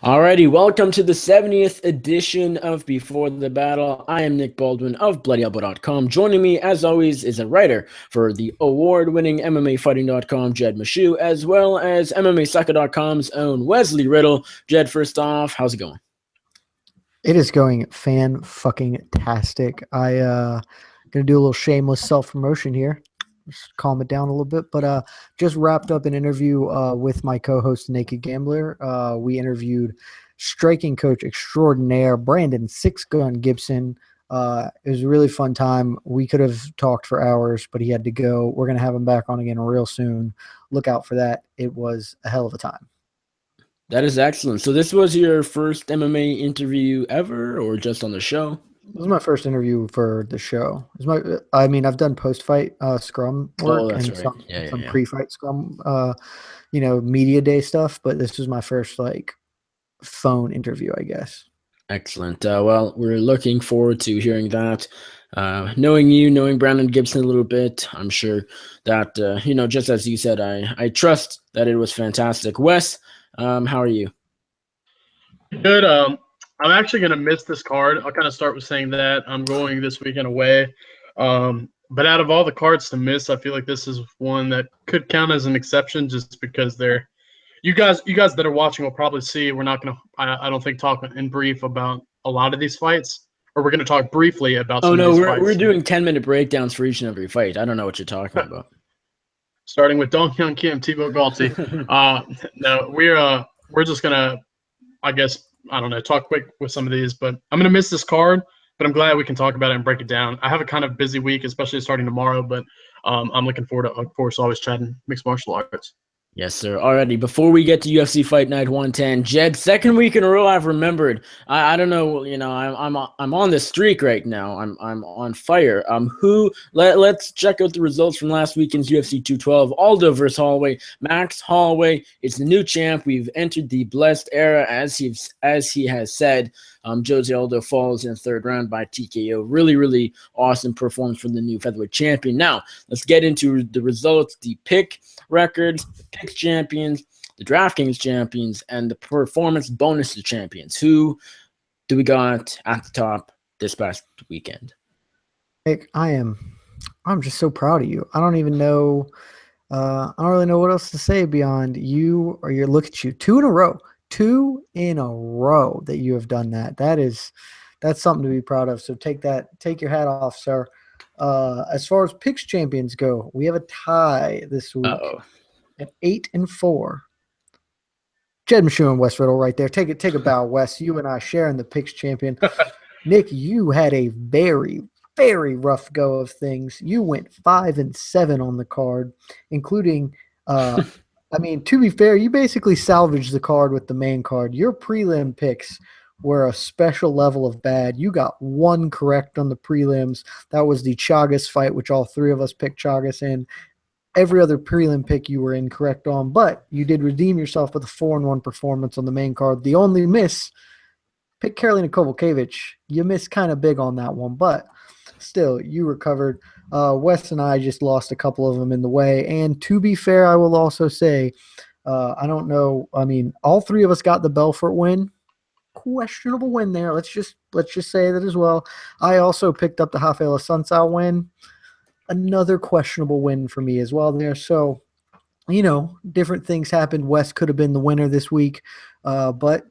Alrighty, welcome to the 70th edition of Before the Battle. I am Nick Baldwin of BloodyElbow.com. Joining me, as always, is a writer for the award-winning MMAfighting.com, Jed Meshew, as well as MMAsucker.com's own Wesley Riddle. Jed, first off, how's it going? It is going fan-fucking-tastic. Gonna do a little shameless self-promotion here. Just calm it down a little bit. But just wrapped up an interview with my co-host, Naked Gambler. We interviewed striking coach extraordinaire, Brandon Six Gun Gibson. It was a really fun time. We could have talked for hours, but he had to go. We're going to have him back on again real soon. Look out for that. It was a hell of a time. That is excellent. So this was your first MMA interview ever, or just on the show? This was my first interview for the show. I've done post-fight scrum work and right. some pre-fight scrum, media day stuff. But this was my first phone interview, I guess. Excellent. Well, we're looking forward to hearing that. Knowing Brandon Gibson a little bit, I'm sure that just as you said, I trust that it was fantastic. Wes, how are you? Good. I'm actually going to miss this card. I'll kind of start with saying that I'm going this weekend away. But out of all the cards to miss, I feel like this is one that could count as an exception just because you guys that are watching will probably see we're not going to, I don't think, talk in brief about a lot of these fights. Or we're going to talk briefly about some of these fights. We're doing 10-minute breakdowns for each and every fight. I don't know what you're talking about. Starting with Dong Hyun Kim, Thibaut Galti. No, we're just going to, I guess, I don't know, talk quick with some of these, but I'm going to miss this card, but I'm glad we can talk about it and break it down. I have a kind of busy week, especially starting tomorrow, but I'm looking forward to, of course, always chatting mixed martial arts. Yes, sir. Alrighty, before we get to UFC Fight Night 110, Jed, second week in a row I've remembered. I don't know, I'm on this streak right now. I'm on fire. Let's check out the results from last weekend's UFC 212. Aldo versus Holloway. Max Holloway is the new champ. We've entered the blessed era, as he has said. Jose Aldo falls in the third round by TKO. Really, really awesome performance from the new featherweight champion. Now, let's get into the results, the pick records, the pick champions, the DraftKings champions, and the performance bonuses champions. Who do we got at the top this past weekend? Nick, I'm just so proud of you. I don't even know. I don't really know what else to say beyond you or look at you. 2 in a row. 2 in a row that you have done that. That's something to be proud of. So take your hat off, sir. As far as picks champions go, we have a tie this week at 8-4. Jed Meshew and Wes Riddle right there. Take a bow, Wes. You and I sharing the picks champion. Nick, you had a very, very rough go of things. You went 5-7 on the card, including to be fair, you basically salvaged the card with the main card. Your prelim picks were a special level of bad. You got 1 correct on the prelims. That was the Chagas fight, which all 3 of us picked Chagas in. Every other prelim pick you were incorrect on, but you did redeem yourself with a 4-1 performance on the main card. The only miss, pick Karolina Kowalkiewicz. You missed kind of big on that one, but still, you recovered. Wes and I just lost a couple of them in the way. And to be fair, I will also say, I don't know. I mean, all 3 of us got the Belfort win. Questionable win there. Let's just say that as well. I also picked up the Rafael Assunção win. Another questionable win for me as well there. So, different things happened. Wes could have been the winner this week, but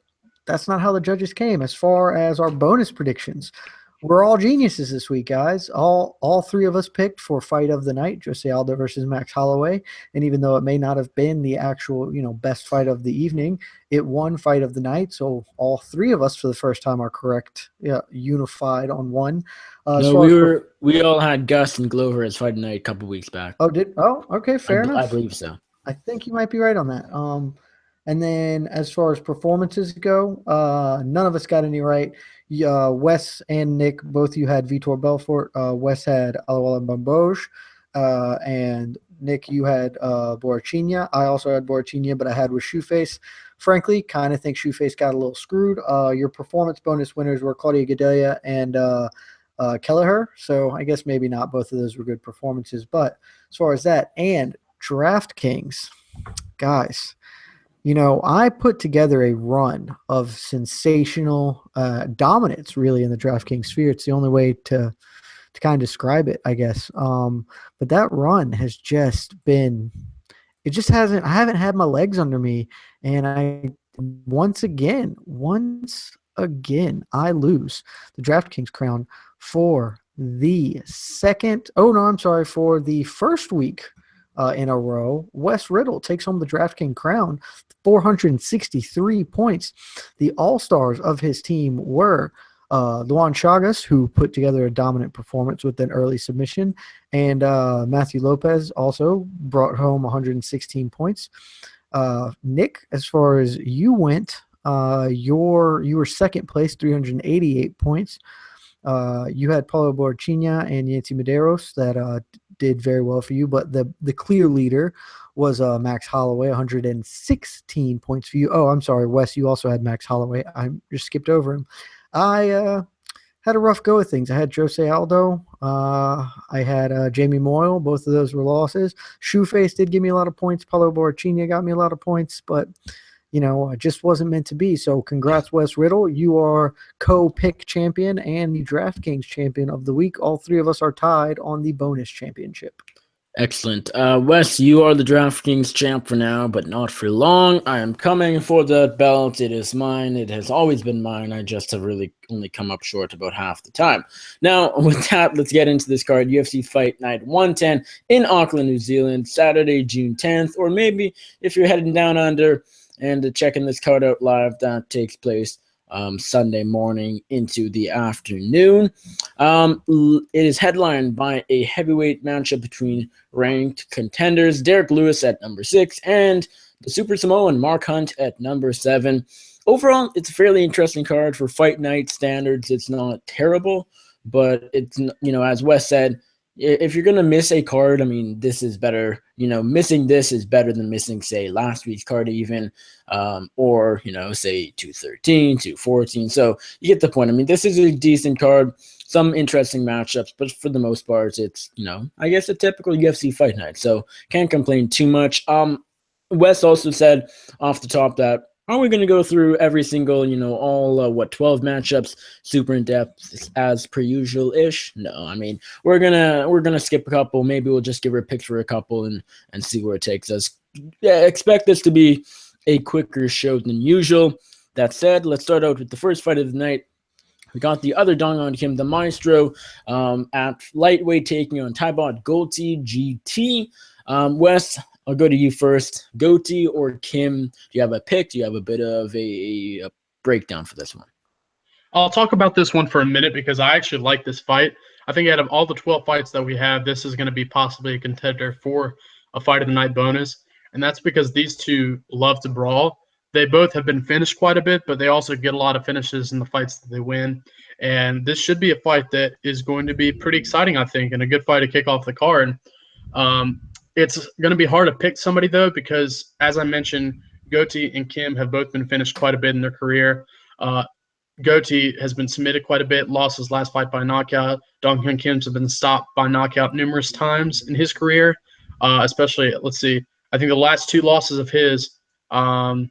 that's not how the judges came. As far as our bonus predictions, we're all geniuses this week, guys. All 3 of us picked for fight of the night, Jose Aldo versus Max Holloway. And even though it may not have been the actual, best fight of the evening, it won fight of the night. So all 3 of us for the first time are correct, unified on one. We all had Gus and Glover as fight of the night a couple weeks back. Okay, fair enough. I believe so. I think you might be right on that. And then as far as performances go, none of us got any right. Wes and Nick, both of you had Vitor Belfort. Wes had Alawala Bamboj. And Nick, you had Borrachinha. I also had Borrachinha, but I had with Shoeface. Frankly, kind of think Shoeface got a little screwed. Your performance bonus winners were Claudia Gadelha and Kelleher. So I guess maybe not both of those were good performances. But as far as that, and DraftKings, guys, I put together a run of sensational dominance, really, in the DraftKings sphere. It's the only way to kind of describe it, I guess. But that run has just been, it just hasn't, I haven't had my legs under me. And once again, I lose the DraftKings crown for the first week in a row. Wes Riddle takes home the DraftKings crown, 463 points. The all-stars of his team were Luan Chagas, who put together a dominant performance with an early submission, and Matthew Lopez also brought home 116 points. Nick, as far as you went, you were second place, 388 points. You had Paulo Borchina and Yancy Medeiros that did very well for you, but the clear leader was Max Holloway, 116 points for you. Oh, I'm sorry, Wes, you also had Max Holloway. I just skipped over him. I had a rough go of things. I had Jose Aldo. I had Jamie Moyle. Both of those were losses. Shoeface did give me a lot of points. Paulo Borchina got me a lot of points, but it just wasn't meant to be. So congrats, Wes Riddle. You are co-pick champion and the DraftKings champion of the week. All three of us are tied on the bonus championship. Excellent. Wes, you are the DraftKings champ for now, but not for long. I am coming for the belt. It is mine. It has always been mine. I just have really only come up short about half the time. Now, with that, let's get into this card. UFC Fight Night 110 in Auckland, New Zealand, Saturday, June 10th. Or maybe if you're heading down under and checking this card out live, that takes place Sunday morning into the afternoon. It is headlined by a heavyweight matchup between ranked contenders Derek Lewis at number 6 and the Super Samoan Mark Hunt at number 7. Overall, it's a fairly interesting card for Fight Night standards. It's not terrible, but it's, as Wes said, if you're going to miss a card, this is better. Missing this is better than missing, say, last week's card even, or, say, 213, 214. So you get the point. This is a decent card, some interesting matchups, but for the most part, it's, I guess a typical UFC Fight Night. So can't complain too much. Wes also said off the top that, are we going to go through every single, all 12 matchups super in depth as per usual-ish? No, we're gonna skip a couple. Maybe we'll just give her a pick for a couple and see where it takes us. Yeah, expect this to be a quicker show than usual. That said, let's start out with the first fight of the night. We got the other Dong on Kim, the Maestro, at lightweight, taking on Tybot Goldie GT. Wes, I'll go to you first. Goatee or Kim? Do you have a pick? Do you have a bit of a breakdown for this one? I'll talk about this one for a minute because I actually like this fight. I think out of all the 12 fights that we have, this is going to be possibly a contender for a fight of the night bonus. And that's because these two love to brawl. They both have been finished quite a bit, but they also get a lot of finishes in the fights that they win. And this should be a fight that is going to be pretty exciting, I think, and a good fight to kick off the card. It's going to be hard to pick somebody, though, because, as I mentioned, Goatee and Kim have both been finished quite a bit in their career. Goatee has been submitted quite a bit, lost his last fight by knockout. Dong Hyun Kim's have been stopped by knockout numerous times in his career, especially, let's see, I think the last 2 losses of his have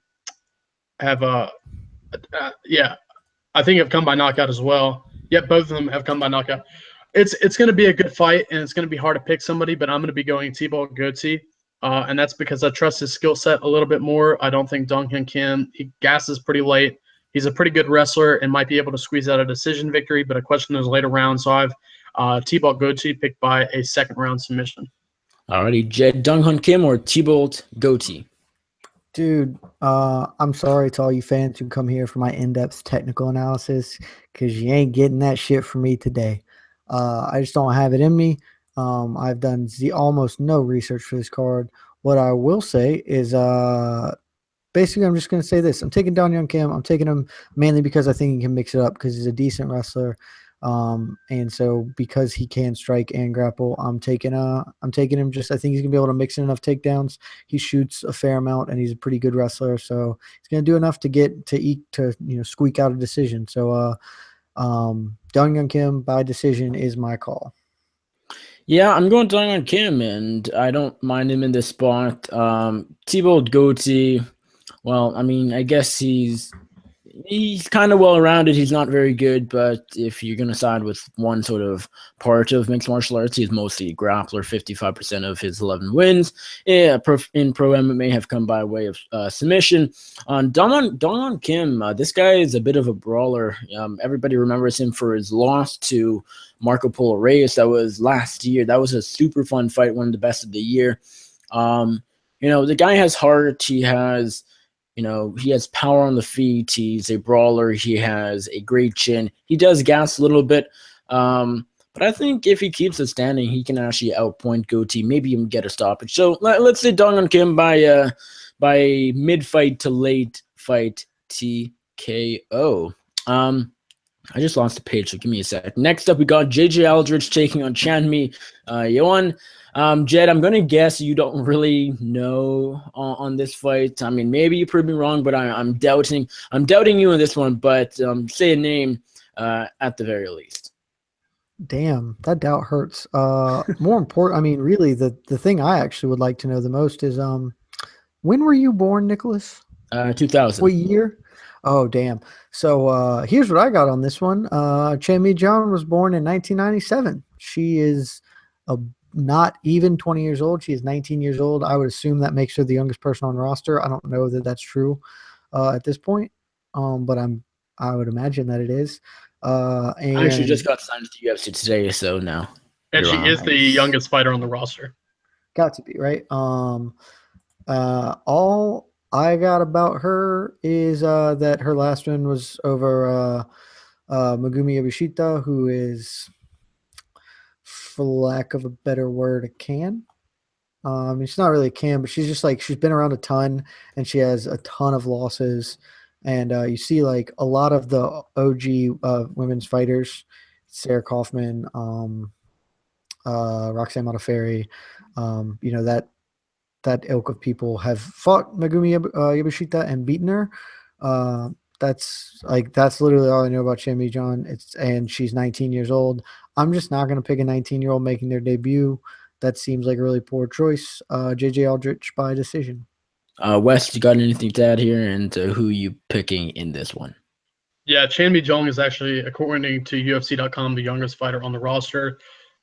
come by knockout as well. Yep, both of them have come by knockout. It's going to be a good fight, and it's going to be hard to pick somebody, but I'm going to be going Tybot Goatee, and that's because I trust his skill set a little bit more. I don't think Dong Hyun Kim, he gasses pretty late. He's a pretty good wrestler and might be able to squeeze out a decision victory, but I question those later rounds. So I've Tybot Goatee picked by a second-round submission. Alrighty, Jed, Dong Hyun Kim or Tybot Goatee? Dude, I'm sorry to all you fans who come here for my in-depth technical analysis because you ain't getting that shit from me today. I just don't have it in me. I've done almost no research for this card. What I will say is basically I'm just going to say this. I'm taking Dong Hyun Kim. I'm taking him mainly because I think he can mix it up because he's a decent wrestler. And so because he can strike and grapple, I'm taking him just, I think he's gonna be able to mix in enough takedowns. He shoots a fair amount and he's a pretty good wrestler. So he's going to do enough to squeak out a decision. So, Dong Hyun Kim by decision is my call. Yeah, I'm going Dong Hyun Kim, and I don't mind him in this spot. Tybot Goatee, Well, I mean, I guess he's kind of well-rounded. He's not very good, but if you're going to side with one sort of part of mixed martial arts, he's mostly a grappler. 55% of his 11 wins in pro MMA have come by way of submission. On Dong Kim, this guy is a bit of a brawler. Everybody remembers him for his loss to Marco Polo Reyes. That was last year. That was a super fun fight, one of the best of the year. The guy has heart. He has power on the feet. He's a brawler. He has a great chin. He does gas a little bit. But I think if he keeps it standing, he can actually outpoint Goatee, maybe even get a stoppage. So let's say Dong Kim by mid-fight to late fight TKO. I just lost the page, so give me a sec. Next up, we got JJ Aldrich taking on Chanmi Yoan. Jed, I'm going to guess you don't really know on this fight. I mean, maybe you prove me wrong, but I'm doubting you on this one, but say a name at the very least. Damn, that doubt hurts. More important, I mean, really, the thing I actually would like to know the most is when were you born, Nicholas? 2000. What year? Oh, damn. So here's what I got on this one. Chanmi Yoan was born in 1997. She is not even 20 years old. She is 19 years old. I would assume that makes her the youngest person on roster. I don't know that that's true at this point, but I would imagine that it is. And I actually just got signed to the UFC today, so no. And she is the youngest fighter on the roster. Got to be, right? All I got about her is that her last win was over Megumi Yabashita, who is, for lack of a better word, a can. She's not really a can, but she's just like, she's been around a ton, and she has a ton of losses. And you see like a lot of the OG women's fighters, Sarah Kaufman, Roxanne Modafferi, that ilk of people have fought Megumi Yabashita and beaten her. That's literally all I know about Chanmi Yoan. And she's 19 years old. I'm just not going to pick a 19-year-old making their debut. That seems like a really poor choice. JJ Aldrich by decision. Wes, you got anything to add here, and who you picking in this one? Yeah, Chanmi Yoan is actually, according to UFC.com, the youngest fighter on the roster.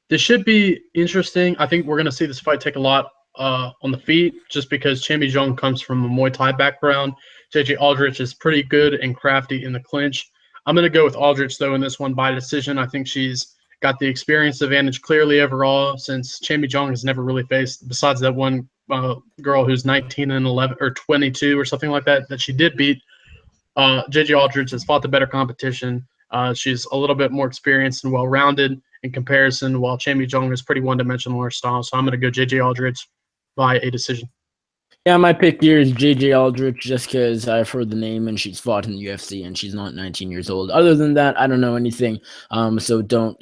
This should be interesting. I think we're going to see this fight take a lot on the feet, just because Chanmi Yoan comes from a Muay Thai background. JJ Aldrich is pretty good and crafty in the clinch. I'm going to go with Aldrich, though, in this one by decision. I think she's got the experience advantage clearly overall, since Chanmi Yoan has never really faced, besides that one girl who's 19 and 11 or 22 or something like that she did beat. JJ Aldrich has fought the better competition. She's a little bit more experienced and well-rounded in comparison, while Chanmi Yoan is pretty one-dimensional in her style. So I'm going to go JJ Aldrich by a decision. Yeah, my pick here is JJ Aldrich, just because I've heard the name and she's fought in the UFC and she's not 19 years old. Other than that, I don't know anything. So don't,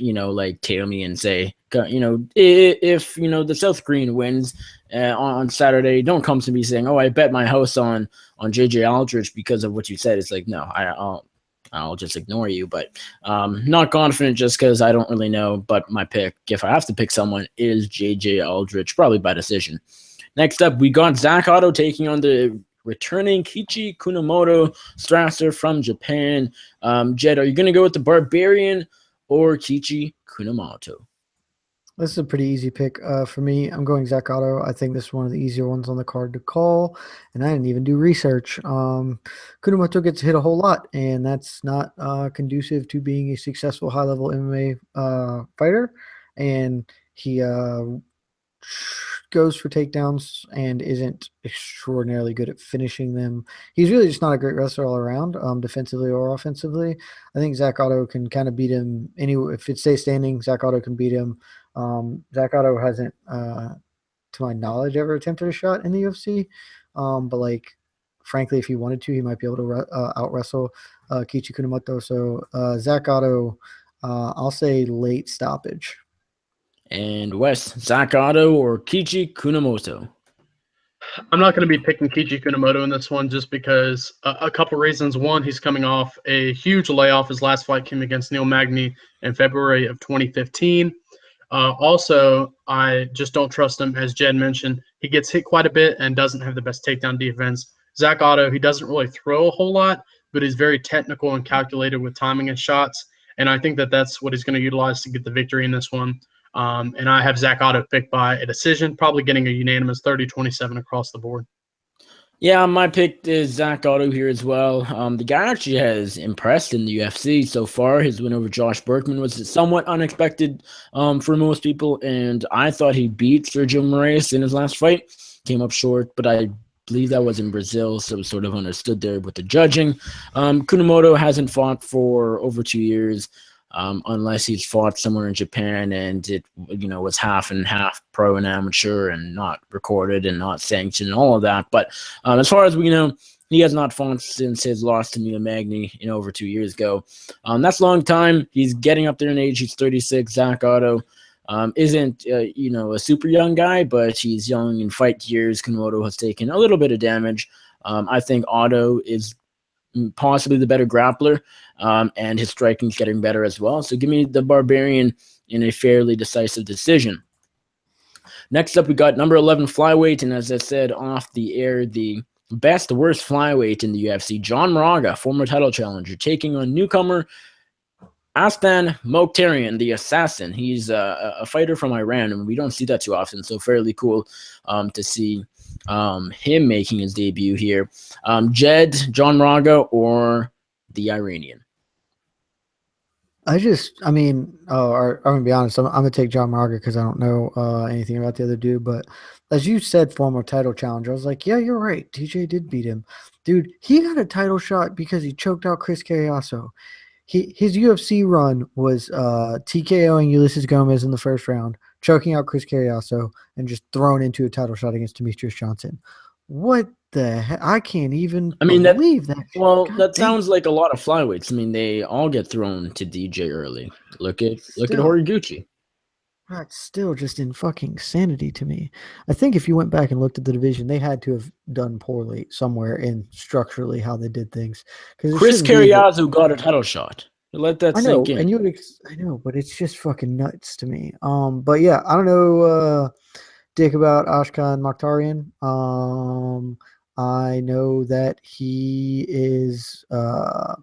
tail me and say, if the South Korean wins on Saturday, don't come to me saying, oh, I bet my house on JJ Aldrich because of what you said. It's like, no, I'll just ignore you. But not confident just because I don't really know. But my pick, if I have to pick someone, is JJ Aldrich, probably by decision. Next up, we got Zach Otto taking on the returning Kichi Kunamoto Strasser from Japan. Jed, are you going to go with the Barbarian or Kichi Kunamoto? This is a pretty easy pick for me. I'm going Zach Otto. I think this is one of the easier ones on the card to call, and I didn't even do research. Kunamoto gets hit a whole lot, and that's not conducive to being a successful high-level MMA fighter, and he goes for takedowns and isn't extraordinarily good at finishing them. He's really just not a great wrestler all around, defensively or offensively. I think Zach Otto can kind of beat him anyway. If it stays standing, Zach Otto can beat him. Zach Otto hasn't, to my knowledge, ever attempted a shot in the UFC. But frankly, if he wanted to, he might be able to out wrestle Kichi Kunamoto. So Zach Otto, I'll say late stoppage. And Wes, Zach Otto or Kichi Kunamoto? I'm not going to be picking Kichi Kunamoto in this one just because a couple reasons. One, he's coming off a huge layoff. His last fight came against Neil Magny in February of 2015. Also, I just don't trust him. As Jed mentioned, he gets hit quite a bit and doesn't have the best takedown defense. Zach Otto, he doesn't really throw a whole lot, but he's very technical and calculated with timing his shots. And I think that that's what he's going to utilize to get the victory in this one. And I have Zach Otto picked by a decision, probably getting a unanimous 30-27 across the board. Yeah, my pick is Zach Otto here as well. The guy actually has impressed in the UFC so far. His win over Josh Berkman was somewhat unexpected for most people, and I thought he beat Sergio Moraes in his last fight. Came up short, but I believe that was in Brazil, so it was sort of understood there with the judging. Kunamoto hasn't fought for over 2 years. Unless he's fought somewhere in Japan and it, was half and half pro and amateur and not recorded and not sanctioned and all of that. But as far as we know, he has not fought since his loss to Neil Magny, over 2 years ago. That's a long time. He's getting up there in age. He's 36. Zach Otto isn't, a super young guy, but he's young in fight years. Kunamoto has taken a little bit of damage. I think Otto is possibly the better grappler, and his striking's getting better as well. So give me the Barbarian in a fairly decisive decision. Next up, we got number 11 flyweight, and as I said off the air, the best worst flyweight in the UFC, John Moraga, former title challenger, taking on newcomer Aslan Mokhtarian, the assassin. He's a fighter from Iran, and we don't see that too often, so fairly cool to see him making his debut here. Jed, John Moraga, or the Iranian? I'm gonna be honest. I'm gonna take John Moraga because I don't know anything about the other dude. But as you said, former title challenger, I was like, yeah, you're right. TJ did beat him, dude. He got a title shot because he choked out Chris Carriazo. His UFC run was TKOing Ulysses Gomez in the first round, choking out Chris Carriazo, and just thrown into a title shot against Demetrius Johnson. What the heck? I can't even believe that. Well, that sounds like a lot of flyweights. They all get thrown to DJ early. Look at Horiguchi. That's still just in fucking sanity to me. I think if you went back and looked at the division, they had to have done poorly somewhere in structurally how they did things. Chris Carriazo got a title shot. Let that sink in. And I know, but it's just fucking nuts to me. But yeah, I don't know dick about Ashkan Mokhtarian. I know that he is a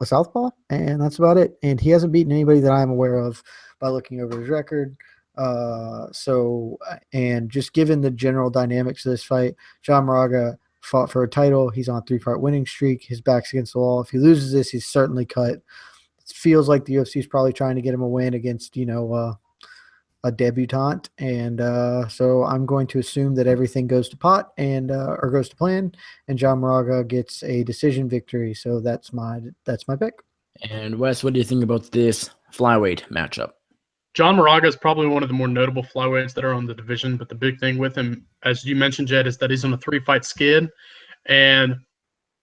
southpaw, and that's about it. And he hasn't beaten anybody that I'm aware of by looking over his record. And just given the general dynamics of this fight, John Moraga fought for a title. He's on a 3-fight winning streak. His back's against the wall. If he loses this, he's certainly cut. It feels like the UFC is probably trying to get him a win against, a debutante. And so I'm going to assume that everything goes to pot and or goes to plan, and John Moraga gets a decision victory. So that's my pick. And Wes, what do you think about this flyweight matchup? John Moraga is probably one of the more notable flyweights that are on the division, but the big thing with him, as you mentioned, Jed, is that he's on a 3-fight skid. And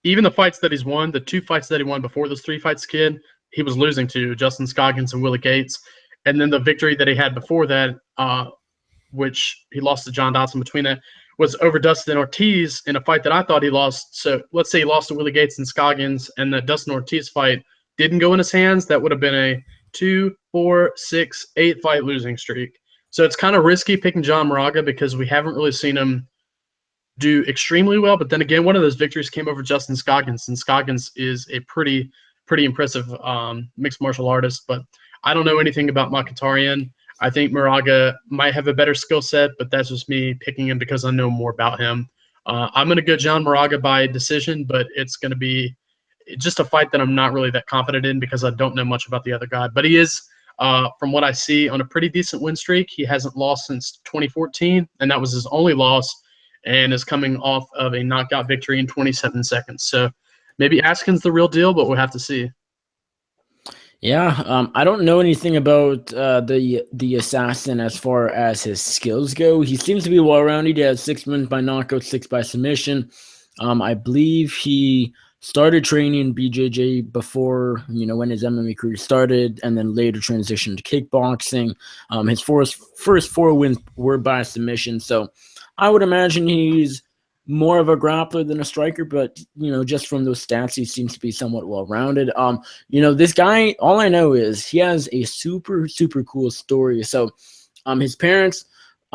even the fights that he's won, the 2 fights that he won before this 3-fight skid, he was losing to Justin Scoggins and Willie Gates. And then the victory that he had before that, which he lost to John Dodson between that, was over Dustin Ortiz in a fight that I thought he lost. So let's say he lost to Willie Gates and Scoggins, and the Dustin Ortiz fight didn't go in his hands. That would have been a 2, 4, 6, 8 fight losing streak. So it's kind of risky picking John Moraga because we haven't really seen him do extremely well. But then again, one of those victories came over Justin Scoggins, and Scoggins is a pretty impressive mixed martial artist. But I don't know anything about Mokhtarian. I think Moraga might have a better skill set, but that's just me picking him because I know more about him. I'm going to go John Moraga by decision, but it's going to be just a fight that I'm not really that confident in because I don't know much about the other guy. But he is, from what I see, on a pretty decent win streak. He hasn't lost since 2014, and that was his only loss, and is coming off of a knockout victory in 27 seconds. So maybe Askin's the real deal, but we'll have to see. Yeah, I don't know anything about the assassin as far as his skills go. He seems to be well-rounded. He has 6 wins by knockout, 6 by submission. I believe he started training BJJ before, when his MMA career started, and then later transitioned to kickboxing. His first 4 wins were by submission, so I would imagine he's more of a grappler than a striker, but, just from those stats, he seems to be somewhat well-rounded. This guy, all I know is he has a super, super cool story. So his parents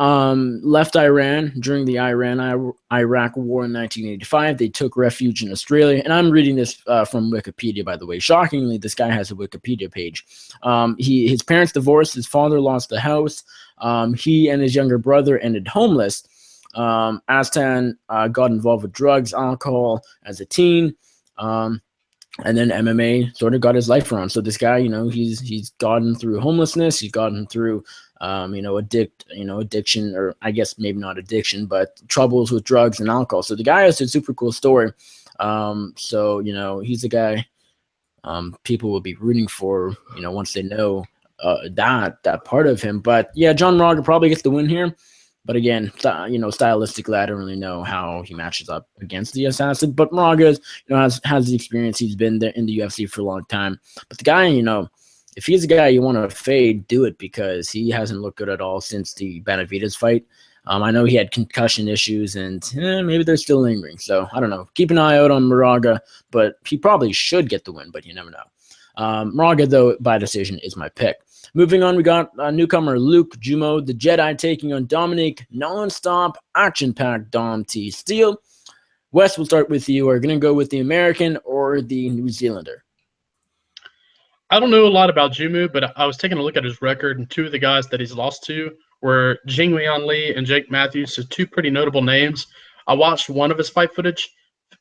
left Iran during the Iran-Iraq War in 1985. They took refuge in Australia. And I'm reading this from Wikipedia, by the way. Shockingly, this guy has a Wikipedia page. His parents divorced. His father lost the house. He and his younger brother ended homeless. Astan got involved with drugs, alcohol as a teen. And then MMA sort of got his life around. So this guy, he's gotten through homelessness. He's gotten through, addiction, or I guess maybe not addiction, but troubles with drugs and alcohol. So the guy has a super cool story. He's a guy people will be rooting for, once they know that part of him. But yeah, John Moraga probably gets the win here. But again, stylistically, I don't really know how he matches up against the assassin. But Moraga, has the experience. He's been there in the UFC for a long time. But the guy, if he's a guy you want to fade, do it, because he hasn't looked good at all since the Benavidez fight. I know he had concussion issues, and maybe they're still lingering. So I don't know. Keep an eye out on Moraga, but he probably should get the win, but you never know. Moraga, though, by decision is my pick. Moving on, we got newcomer Luke Jumeau, the Jedi, taking on Dominic, non-stop, action-packed Dom T. Steele. Wes, we'll start with you. Are you going to go with the American or the New Zealander? I don't know a lot about Jumeau, but I was taking a look at his record, and two of the guys that he's lost to were Jingleon Lee and Jake Matthews, so two pretty notable names. I watched one of his fight footage,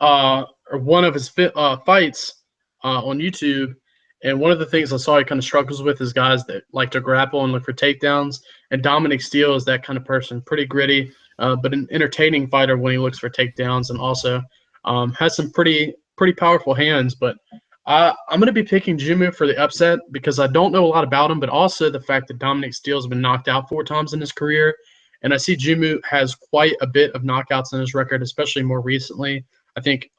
or one of his fights on YouTube. And one of the things I saw he kind of struggles with is guys that like to grapple and look for takedowns. And Dominic Steele is that kind of person, pretty gritty, but an entertaining fighter when he looks for takedowns, and also has some pretty powerful hands. But I'm going to be picking Jumeau for the upset because I don't know a lot about him, but also the fact that Dominic Steele has been knocked out 4 times in his career. And I see Jumeau has quite a bit of knockouts in his record, especially more recently. I think,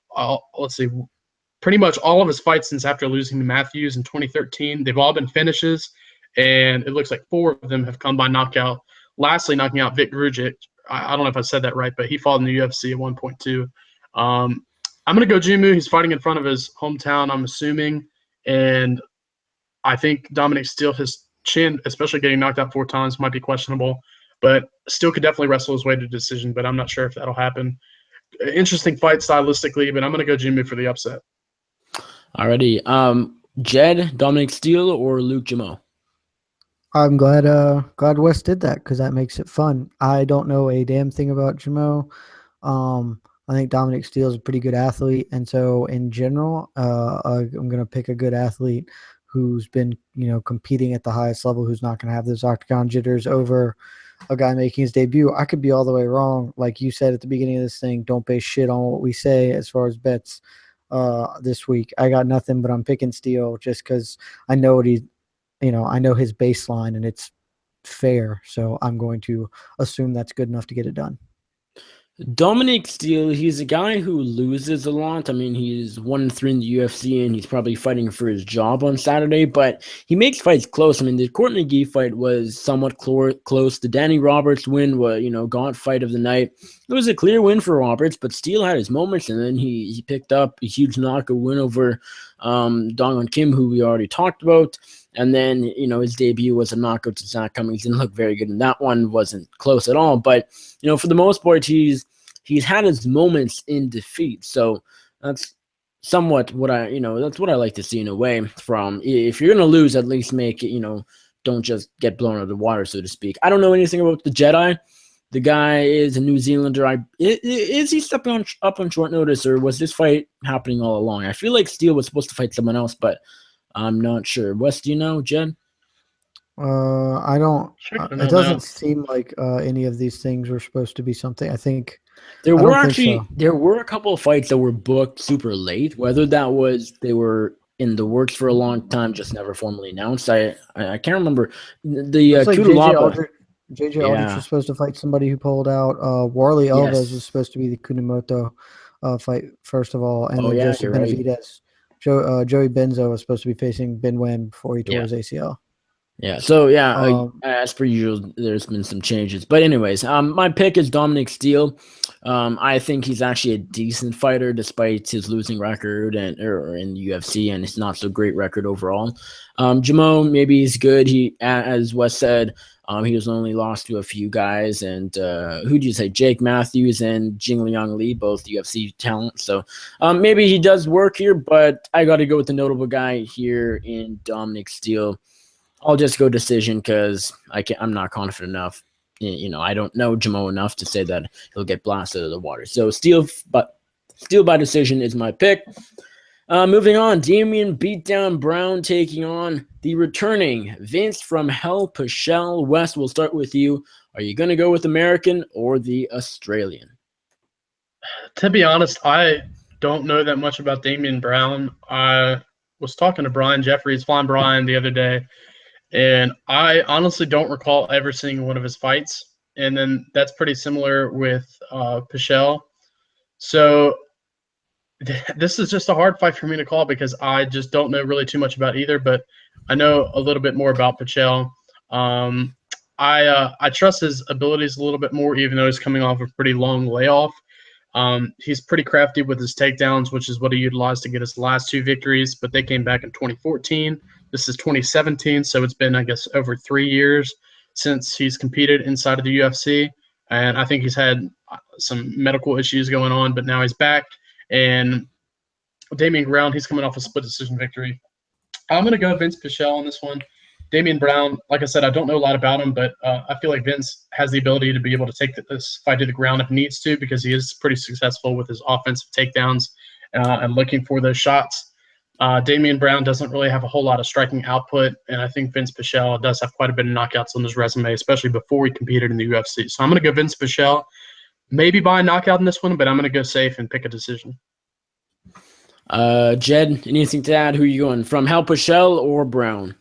pretty much all of his fights since after losing to Matthews in 2013, they've all been finishes, and it looks like 4 of them have come by knockout. Lastly, knocking out Vic Grujic. I don't know if I said that right, but he fought in the UFC at one point too. I'm going to go Jumeau. He's fighting in front of his hometown, I'm assuming, and I think Dominic Steele, his chin, especially getting knocked out 4 times, might be questionable, but Steele could definitely wrestle his way to decision, but I'm not sure if that'll happen. Interesting fight stylistically, but I'm going to go Jumeau for the upset. Alrighty. Jed, Dominic Steele, or Luke Jumeau? I'm glad Wes did that, because that makes it fun. I don't know a damn thing about Jumeau. I think Dominic Steele is a pretty good athlete, and so in general, I'm going to pick a good athlete who's been, competing at the highest level, who's not going to have those octagon jitters over a guy making his debut. I could be all the way wrong. Like you said at the beginning of this thing, don't base shit on what we say as far as bets. This week I got nothing, but I'm picking Steele just because I know what I know his baseline and it's fair, so I'm going to assume that's good enough to get it done. Dominic Steele, he's a guy who loses a lot. I mean, he's 1-3 in the UFC, and he's probably fighting for his job on Saturday, but he makes fights close. I mean, the Court McGee fight was somewhat close. The Danny Roberts win was, gaunt fight of the night. It was a clear win for Roberts, but Steele had his moments, and then he picked up a huge knockout win over Dong-Un Kim, who we already talked about. And then, his debut was a knockout to Zach Cummings. Didn't look very good, and that one wasn't close at all. But, for the most part, he's had his moments in defeat. So that's somewhat what that's what I like to see in a way from, if you're going to lose, at least make it, don't just get blown out of the water, so to speak. I don't know anything about the Jedi. The guy is a New Zealander. Is he stepping up on short notice, or was this fight happening all along? I feel like Steele was supposed to fight someone else, but I'm not sure. Wes, do you know, Jed? I don't. It doesn't seem like any of these things were supposed to be something. I think there were a couple of fights that were booked super late. Whether that was they were in the works for a long time, just never formally announced. I can't remember. The Kudalaba. JJ Aldrich was supposed to fight somebody who pulled out. Warley Alves was supposed to be the Kunamoto fight first of all, and then Joseph Benavidez. Right. Joey Benzo was supposed to be facing Ben Wen before he tore his ACL. Yeah. So as per usual, there's been some changes. But anyways, my pick is Dominic Steele. I think he's actually a decent fighter despite his losing record or in the UFC and his not so great record overall. Jumeau, maybe he's good. He, as Wes said, He was only lost to a few guys, and who do you say? Jake Matthews and Jingliang Li, both UFC talent. So maybe he does work here, but I got to go with the notable guy here in Dominic Steele. I'll just go decision because I'm not confident enough. I don't know Jamo enough to say that he'll get blasted out of the water. So Steele by decision is my pick. Moving on, Damian Beatdown Brown taking on the returning Vince from Hell Pichel. Wes, we'll start with you. Are you going to go with American or the Australian? To be honest, I don't know that much about Damian Brown. I was talking to Brian Jeffries, Flying Brian, the other day, and I honestly don't recall ever seeing one of his fights. And then that's pretty similar with Pichel. So this is just a hard fight for me to call because I just don't know really too much about either, but I know a little bit more about Pichel. I trust his abilities a little bit more, even though he's coming off a pretty long layoff. He's pretty crafty with his takedowns, which is what he utilized to get his last 2 victories, but they came back in 2014. This is 2017, so it's been, I guess, over 3 years since he's competed inside of the UFC, and I think he's had some medical issues going on, but now he's back. And Damian Brown, he's coming off a split decision victory. I'm going to go Vince Pichel on this one. Damian Brown, like I said, I don't know a lot about him, but I feel like Vince has the ability to be able to take this fight to the ground if needs to, because he is pretty successful with his offensive takedowns and looking for those shots. Damian Brown doesn't really have a whole lot of striking output, and I think Vince Pichel does have quite a bit of knockouts on his resume, especially before he competed in the UFC. So I'm going to go Vince Pichel. Maybe buy a knockout in this one, but I'm going to go safe and pick a decision. Jed, anything to add? Who are you going from, Hal Pichel or Brown?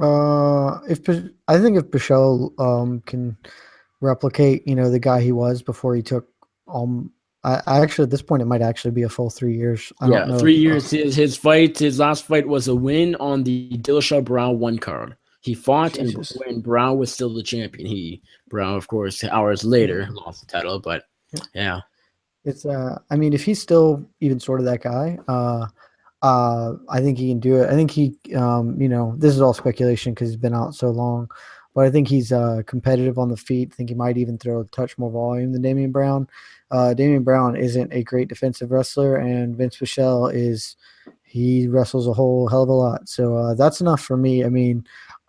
I think if Pichel can replicate, the guy he was before he took I actually at this point it might actually be a full 3 years. I don't know 3 years. His last fight was a win on the Dillashaw Brown 1 card. He fought, Jesus. And when Brown was still the champion, Brown, of course, hours later lost the title. But yeah, it's I mean, if he's still even sort of that guy, I think he can do it. I think he, this is all speculation because he's been out so long, but I think he's competitive on the feet. I think he might even throw a touch more volume than Damian Brown. Damian Brown isn't a great defensive wrestler, and Vince Pichel he wrestles a whole hell of a lot. So that's enough for me. I mean,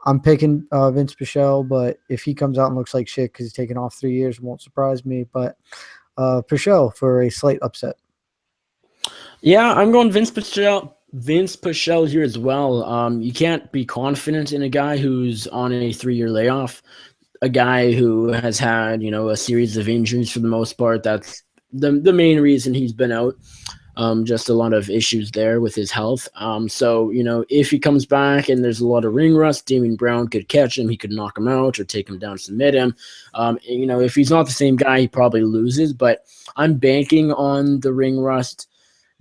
I'm picking Vince Pichel, but if he comes out and looks like shit because he's taken off 3 years, it won't surprise me. But Pichel for a slight upset. Yeah, I'm going Vince Pichel. Vince Pichel here as well. You can't be confident in a guy who's on a 3-year layoff, a guy who has had, a series of injuries for the most part. That's the main reason he's been out. Just a lot of issues there with his health. So, if he comes back and there's a lot of ring rust, Damian Brown could catch him. He could knock him out or take him down, submit him. If he's not the same guy, he probably loses. But I'm banking on the ring rust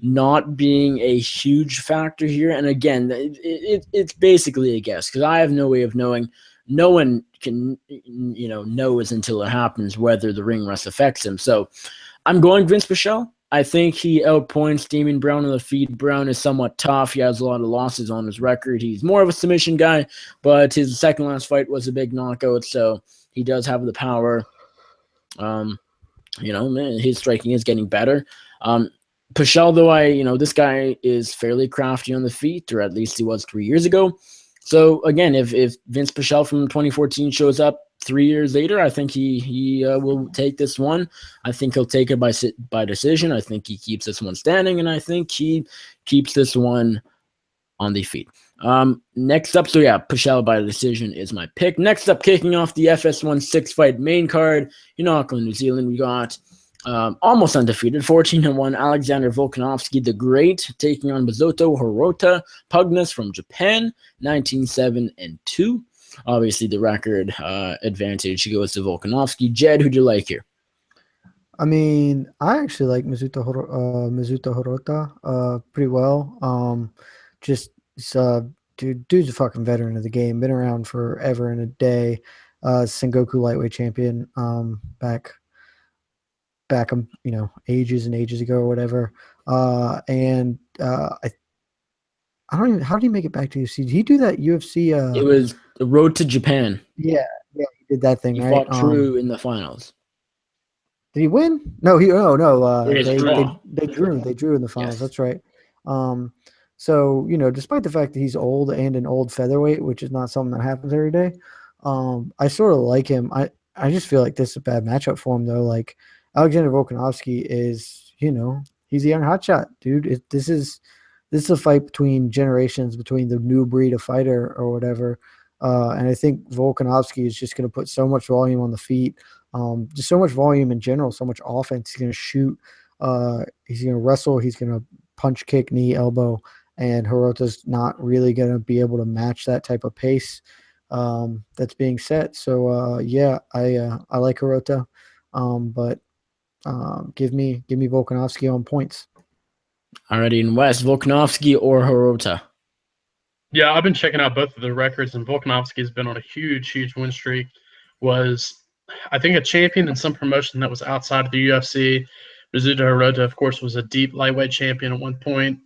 not being a huge factor here. And again, it's basically a guess because I have no way of knowing. No one can, knows until it happens whether the ring rust affects him. So I'm going Vince Pichel. I think he outpoints Damian Brown on the feet. Brown is somewhat tough. He has a lot of losses on his record. He's more of a submission guy, but his second last fight was a big knockout, so he does have the power. His striking is getting better. Pichel, though, this guy is fairly crafty on the feet, or at least he was 3 years ago. So, again, if Vince Pichel from 2014 shows up 3 years later, I think he will take this one. I think he'll take it by decision. I think he keeps this one standing, and I think he keeps this one on the feet. Next up, Pichel by decision is my pick. Next up, kicking off the FS1 6-fight main card in Auckland, New Zealand, we got almost undefeated, 14-1, Alexander Volkanovski the Great, taking on Mizuto Hirota Pugnas from Japan, 19-7-2. Obviously, the record advantage goes to Volkanovski. Jed, who do you like here? I mean, I actually like Mizuto Hirota pretty well. Dude's a fucking veteran of the game. Been around forever and a day. Sengoku lightweight champion back ages and ages ago or whatever. I don't even. How did he make it back to UFC? Did he do that UFC? It was the road to Japan. Yeah, did that thing, He right? fought True in the finals. Did he win? No, It is a draw. they drew. They drew in the finals. Yes. That's right. So despite the fact that he's old and an old featherweight, which is not something that happens every day, I sort of like him. I just feel like this is a bad matchup for him though. Like Alexander Volkanovski is, he's a young hotshot, dude. This is a fight between generations, between the new breed of fighter or whatever. And I think Volkanovski is just going to put so much volume on the feet. Just so much volume in general, so much offense. He's going to shoot. He's going to wrestle. He's going to punch, kick, knee, elbow. And Hirota's not really going to be able to match that type of pace that's being set. So, I like Hirota. But give me Volkanovski on points. Alrighty, in West, Volkanovski or Hirota? Yeah, I've been checking out both of the records, and Volkanovski's been on a huge win streak. Was, I think, a champion in some promotion that was outside of the UFC. Mizuta Hirota, of course, was a deep lightweight champion at one point.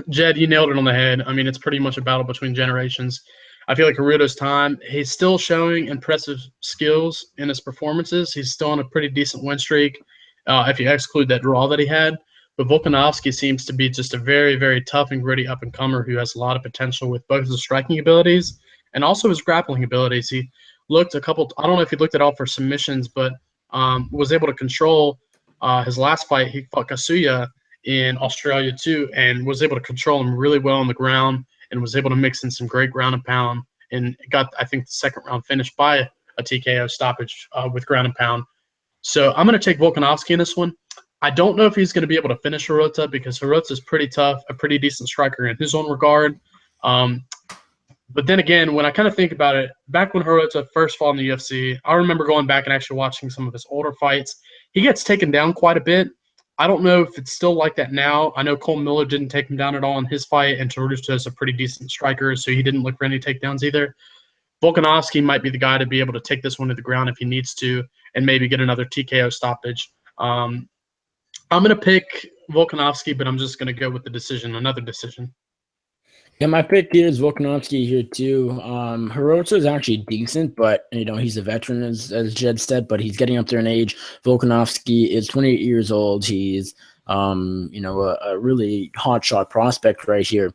Jed, you nailed it on the head. I mean, it's pretty much a battle between generations. I feel like Hirota's time, he's still showing impressive skills in his performances. He's still on a pretty decent win streak if you exclude that draw that he had. But Volkanovski seems to be just a very, very tough and gritty up-and-comer who has a lot of potential with both his striking abilities and also his grappling abilities. He looked I don't know if he looked at all for submissions, but was able to control his last fight. He fought Kasuya in Australia too, and was able to control him really well on the ground and was able to mix in some great ground and pound and got, I think, the second round finish by a TKO stoppage with ground and pound. So I'm going to take Volkanovski in this one. I don't know if he's going to be able to finish Hirota because Hirota is pretty tough, a pretty decent striker in his own regard. But then again, when I kind of think about it, back when Hirota first fought in the UFC, I remember going back and actually watching some of his older fights. He gets taken down quite a bit. I don't know if it's still like that now. I know Cole Miller didn't take him down at all in his fight, and Tarusta is a pretty decent striker, so he didn't look for any takedowns either. Volkanovski might be the guy to be able to take this one to the ground if he needs to and maybe get another TKO stoppage. I'm going to pick Volkanovski, but I'm just going to go with the decision, another decision. Yeah, my pick here is Volkanovski here too. Hirota is actually decent, but he's a veteran as Jed said, but he's getting up there in age. Volkanovski is 28 years old. He's a really hotshot prospect right here,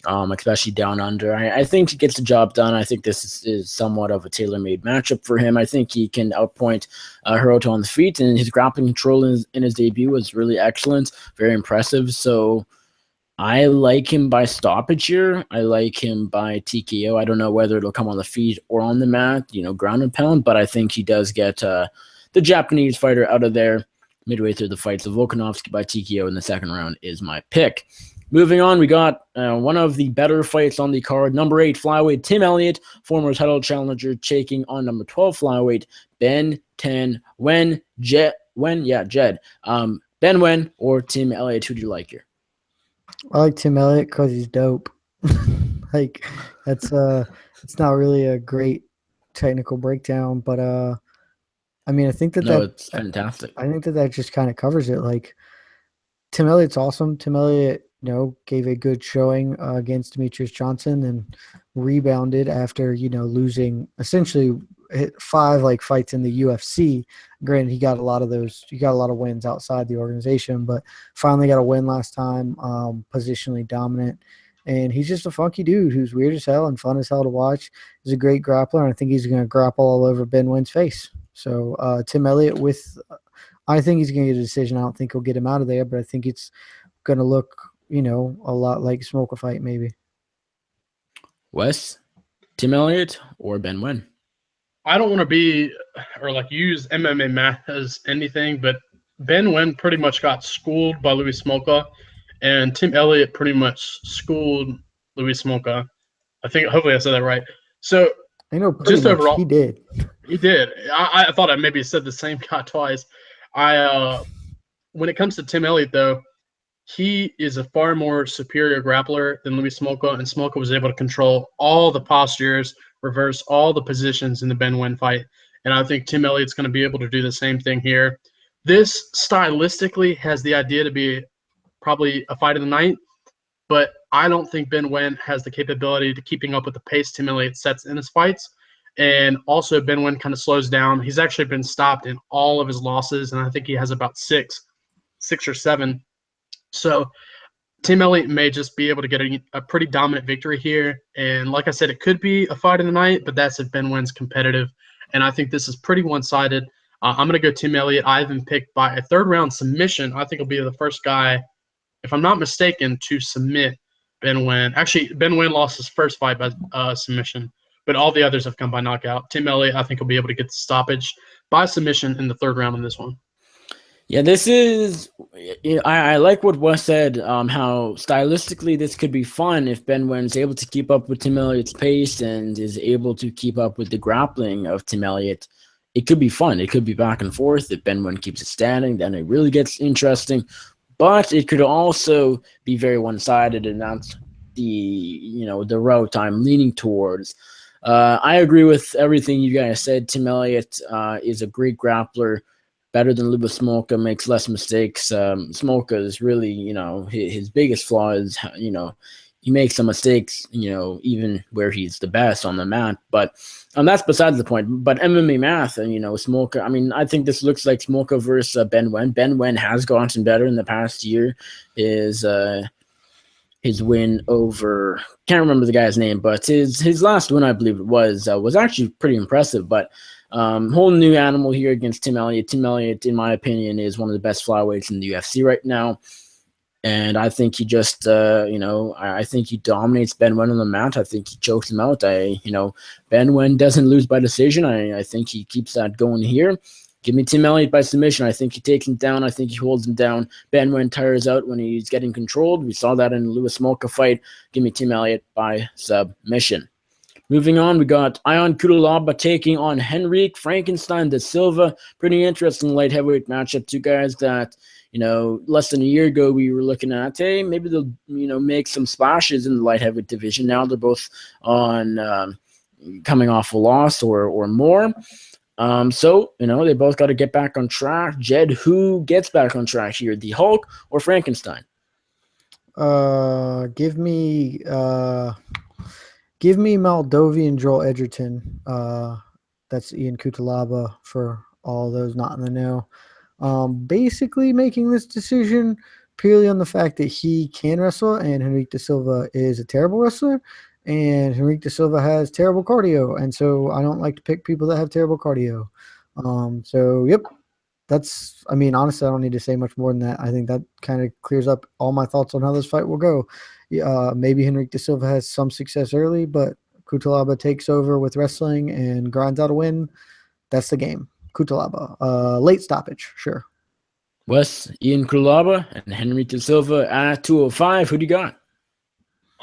especially down under. I think he gets the job done. I think this is somewhat of a tailor-made matchup for him. I think he can outpoint Hirota on the feet, and his grappling control in his debut was really excellent, very impressive. So I like him by stoppage here. I like him by TKO. I don't know whether it'll come on the feet or on the mat, ground and pound, but I think he does get the Japanese fighter out of there midway through the fight. So Volkanovski by TKO in the second round is my pick. Moving on, we got one of the better fights on the card. Number 8 flyweight Tim Elliott, former title challenger, taking on number 12 flyweight Ben 10 Wen. Jed. Ben Wen or Tim Elliott, who do you like here? I like Tim Elliott because he's dope. Like that's it's not really a great technical breakdown, but I mean I think it's fantastic. I think that just kind of covers it. Like Tim Elliott's awesome. Tim Elliott, gave a good showing against Demetrius Johnson and rebounded after losing essentially 5 fights in the UFC. Granted, he got a lot of wins outside the organization, but finally got a win last time, positionally dominant. And he's just a funky dude who's weird as hell and fun as hell to watch. He's a great grappler, and I think he's going to grapple all over Ben Wynn's face. So Tim Elliott I think he's going to get a decision. I don't think he'll get him out of there, but I think it's going to look, a lot like Smoke a fight maybe. Wes, Tim Elliott or Ben Wynn? I don't want to be use MMA math as anything, but Ben Wynn pretty much got schooled by Louis Smolka, and Tim Elliott pretty much schooled Louis Smolka. Hopefully I said that right. So just overall, he did. He did. I thought I maybe said the same guy twice. When it comes to Tim Elliott, though, he is a far more superior grappler than Louis Smolka, and Smolka was able to control all the postures, reverse all the positions in the Ben Wynn fight. And I think Tim Elliott's going to be able to do the same thing here. This stylistically has the idea to be probably a fight of the night, but I don't think Ben Wynn has the capability to keeping up with the pace Tim Elliott sets in his fights. And also, Ben Nguyen kind of slows down. He's actually been stopped in all of his losses, and I think he has about six or seven. So Tim Elliott may just be able to get a pretty dominant victory here. And like I said, it could be a fight of the night, but that's if Ben Nguyen's competitive. And I think this is pretty one-sided. I'm going to go Tim Elliott. I have him picked by a third-round submission. I think he'll be the first guy, if I'm not mistaken, to submit Ben Nguyen. Actually, Ben Nguyen lost his first fight by submission, but all the others have come by knockout. Tim Elliott, I think, will be able to get the stoppage by submission in the third round in this one. Yeah, this is – I like what Wes said, how stylistically this could be fun if Ben Nguyen is able to keep up with Tim Elliott's pace and is able to keep up with the grappling of Tim Elliott. It could be fun. It could be back and forth. If Ben Nguyen keeps it standing, then it really gets interesting. But it could also be very one-sided, and that's the route I'm leaning towards. I agree with everything you guys said. Tim Elliott is a great grappler. Better than Lubos Smolka, makes less mistakes. Smolka is really, his biggest flaw is, he makes some mistakes, even where he's the best on the mat. But that's besides the point. But MMA math, Smolka, I think this looks like Smolka versus Ben Nguyen. Ben Nguyen has gotten better in the past year. His win over, can't remember the guy's name, but his last win, I believe it was actually pretty impressive. But whole new animal here against Tim Elliott. Tim Elliott, in my opinion, is one of the best flyweights in the UFC right now. And I think he just, I think he dominates Ben Nguyen on the mat. I think he chokes him out. Ben Nguyen doesn't lose by decision. I think he keeps that going here. Give me Tim Elliott by submission. I think he takes him down. I think he holds him down. Ben Nguyen tires out when he's getting controlled. We saw that in the Lubos Smolka fight. Give me Tim Elliott by submission. Moving on, we got Ion Cutelaba taking on Henrique Frankenstein da Silva. Pretty interesting light heavyweight matchup. Two guys that, less than a year ago we were looking at, hey, maybe they'll, make some splashes in the light heavyweight division. Now they're both on coming off a loss or more. So, they both got to get back on track. Jed, who gets back on track here, the Hulk or Frankenstein? Give me Moldovan Joel Edgerton. That's Ion Cutelaba for all those not in the know. Basically making this decision purely on the fact that he can wrestle and Henrique da Silva is a terrible wrestler. And Henrique da Silva has terrible cardio, and so I don't like to pick people that have terrible cardio. Yep, that's. Honestly, I don't need to say much more than that. I think that kind of clears up all my thoughts on how this fight will go. Maybe Henrique da Silva has some success early, but Cutelaba takes over with wrestling and grinds out a win. That's the game. Cutelaba, late stoppage, sure. Wes, Ion Cutelaba, and Henrique da Silva at 205. Who do you got?